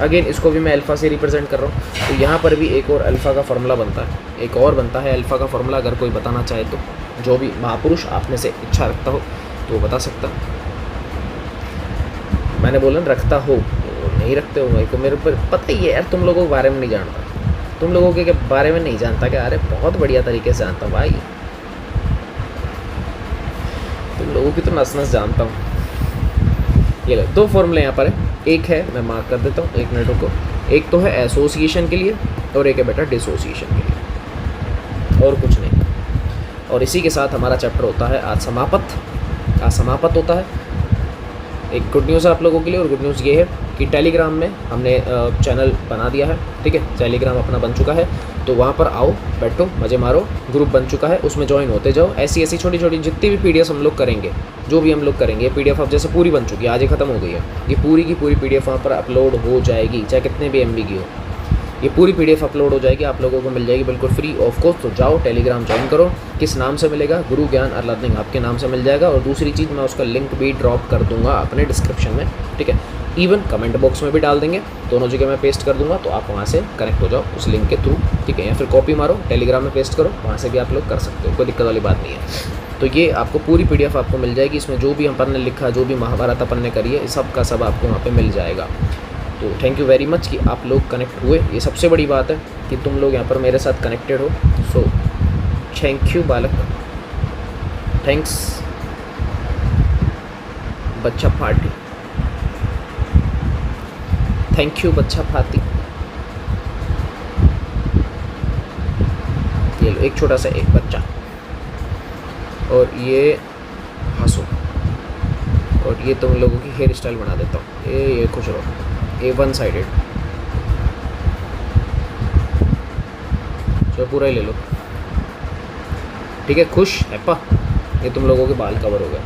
Speaker 1: Again इसको भी मैं अल्फ़ा से रिप्रेजेंट कर रहा हूँ, तो यहाँ पर भी एक और अल्फ़ा का फार्मूला बनता है, एक और बनता है अल्फ़ा का फार्मूला। अगर कोई बताना चाहे तो, जो भी महापुरुष आप में से इच्छा रखता हो तो वो बता सकता। मैंने बोला रखता हो, नहीं रखते हो, मेरे ऊपर पता ही है यार, तुम लोगों के बारे में नहीं जानता, तुम लोगों के बारे में नहीं जानता क्या? अरे बहुत बढ़िया तरीके से जानता हूँ भाई, तुम लोगों की तो नस नस जानता हूँ। ये लो 2 फॉर्मूले यहाँ पर है, एक है मैं मार्क कर देता हूँ, 1 मिनट रुको। एक तो है एसोसिएशन के लिए और एक है बेटा डिसोसिएशन के लिए, और कुछ नहीं। और इसी के साथ हमारा चैप्टर होता है आज समाप्त होता है। एक गुड न्यूज़ है आप लोगों के लिए, और गुड न्यूज़ ये है कि टेलीग्राम में हमने चैनल बना दिया है, ठीक है, टेलीग्राम अपना बन चुका है, तो वहाँ पर आओ, बैठो, मज़े मारो, ग्रुप बन चुका है, उसमें ज्वाइन होते जाओ। ऐसी छोटी छोटी जितनी भी पीडीएफ हम लोग करेंगे, जो भी हम लोग करेंगे, पीडीएफ अब जैसे पूरी बन चुकी है, आज ही ख़त्म हो गई है, ये पूरी की पूरी पीडीएफ वहाँ पर अपलोड हो जाएगी, चाहे कितने भी MB की हो, ये पूरी पीडीएफ अपलोड हो जाएगी, आप लोगों को मिल जाएगी बिल्कुल फ्री ऑफ कॉस्ट। तो जाओ टेलीग्राम ज्वाइन करो। किस नाम से मिलेगा? गुरु ज्ञान और लर्निंग आपके नाम से मिल जाएगा। और दूसरी चीज़, मैं उसका लिंक भी ड्रॉप कर दूंगा अपने डिस्क्रिप्शन में, ठीक है, इवन कमेंट बॉक्स में भी डाल देंगे, दोनों जगह मैं पेस्ट कर दूंगा, तो आप वहाँ से कनेक्ट हो जाओ उस लिंक के थ्रू, ठीक है, या फिर कॉपी मारो, टेलीग्राम में पेस्ट करो, वहाँ से भी आप लोग कर सकते हो, कोई दिक्कत वाली बात नहीं है। तो ये आपको पूरी पीडीएफ आपको मिल जाएगी, इसमें जो भी अपन ने लिखा, जो भी महाभारत अपन ने करी है, सब का सब आपको वहाँ पर मिल जाएगा। तो थैंक यू वेरी मच कि आप लोग कनेक्ट हुए, ये सबसे बड़ी बात है कि तुम लोग यहाँ पर मेरे साथ कनेक्टेड हो। सो थैंक यू बालक, थैंक्स बच्चा पार्टी, थैंक यू बच्चा फाती। ये लो एक छोटा सा एक बच्चा, और ये हंसो, और ये तुम लोगों की हेयर स्टाइल बना देता हूँ। ये खुश रहो, ये 1 साइडेड, चलो पूरा ही ले लो, ठीक है, खुश हैप्पा। ये तुम लोगों के बाल कवर हो गए,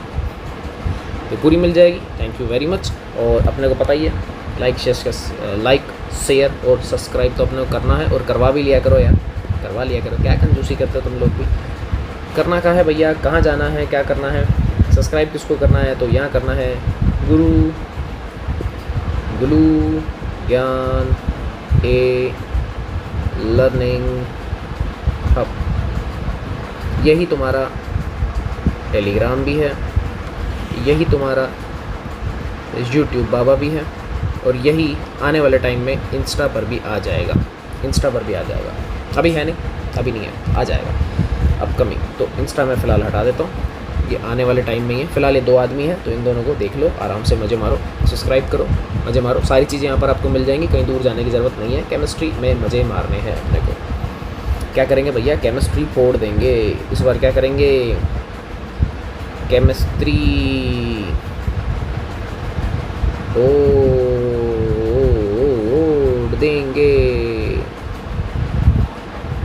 Speaker 1: ये पूरी मिल जाएगी। Thank you very much. और अपने को पता ही है, लाइक शेयर और सब्सक्राइब तो अपने को करना है, और करवा भी लिया करो यार, करवा लिया करो, क्या कंजूसी करते हो तुम लोग भी। करना क्या है भैया, कहाँ जाना है, क्या करना है, सब्सक्राइब किसको करना है, तो यहाँ करना है गुरु ज्ञान ए लर्निंग हब। यही तुम्हारा टेलीग्राम भी है, यही तुम्हारा यूट्यूब बाबा भी है, और यही आने वाले टाइम में इंस्टा पर भी आ जाएगा, अभी है नहीं, अभी नहीं है, आ जाएगा अपकमिंग। तो इंस्टा में फ़िलहाल हटा देता हूँ, ये आने वाले टाइम में ही है। फ़िलहाल ये 2 आदमी हैं, तो इन दोनों को देख लो, आराम से मज़े मारो, सब्सक्राइब करो, मज़े मारो। सारी चीज़ें यहाँ पर आपको मिल जाएंगी, कहीं दूर जाने की ज़रूरत नहीं है। केमिस्ट्री में मज़े मारने हैं अपने को। क्या करेंगे भैया, केमिस्ट्री फोड़ देंगे इस बार। क्या करेंगे, केमिस्ट्री फोड़ देंगे,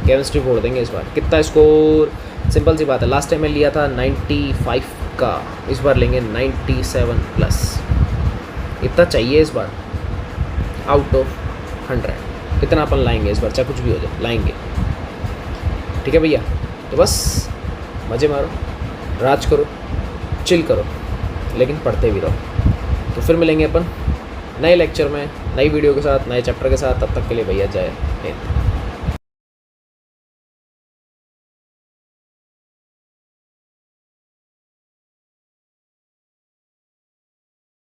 Speaker 1: केमिस्ट्री फोड़ देंगे इस बार। कितना स्कोर, सिंपल सी बात है, लास्ट टाइम मैं लिया था 95 का, इस बार लेंगे 97 प्लस। इतना चाहिए इस बार, आउट ऑफ 100 इतना अपन लाएंगे इस बार, चाहे कुछ भी हो जाए, लाएंगे, ठीक है भैया। तो बस मज़े मारो, राज करो, चिल करो, लेकिन पढ़ते भी रहो। तो फिर मिलेंगे अपन नए लेक्चर में, नई वीडियो के साथ, नए चैप्टर के साथ। तब तक के लिए भैया जय हिंद।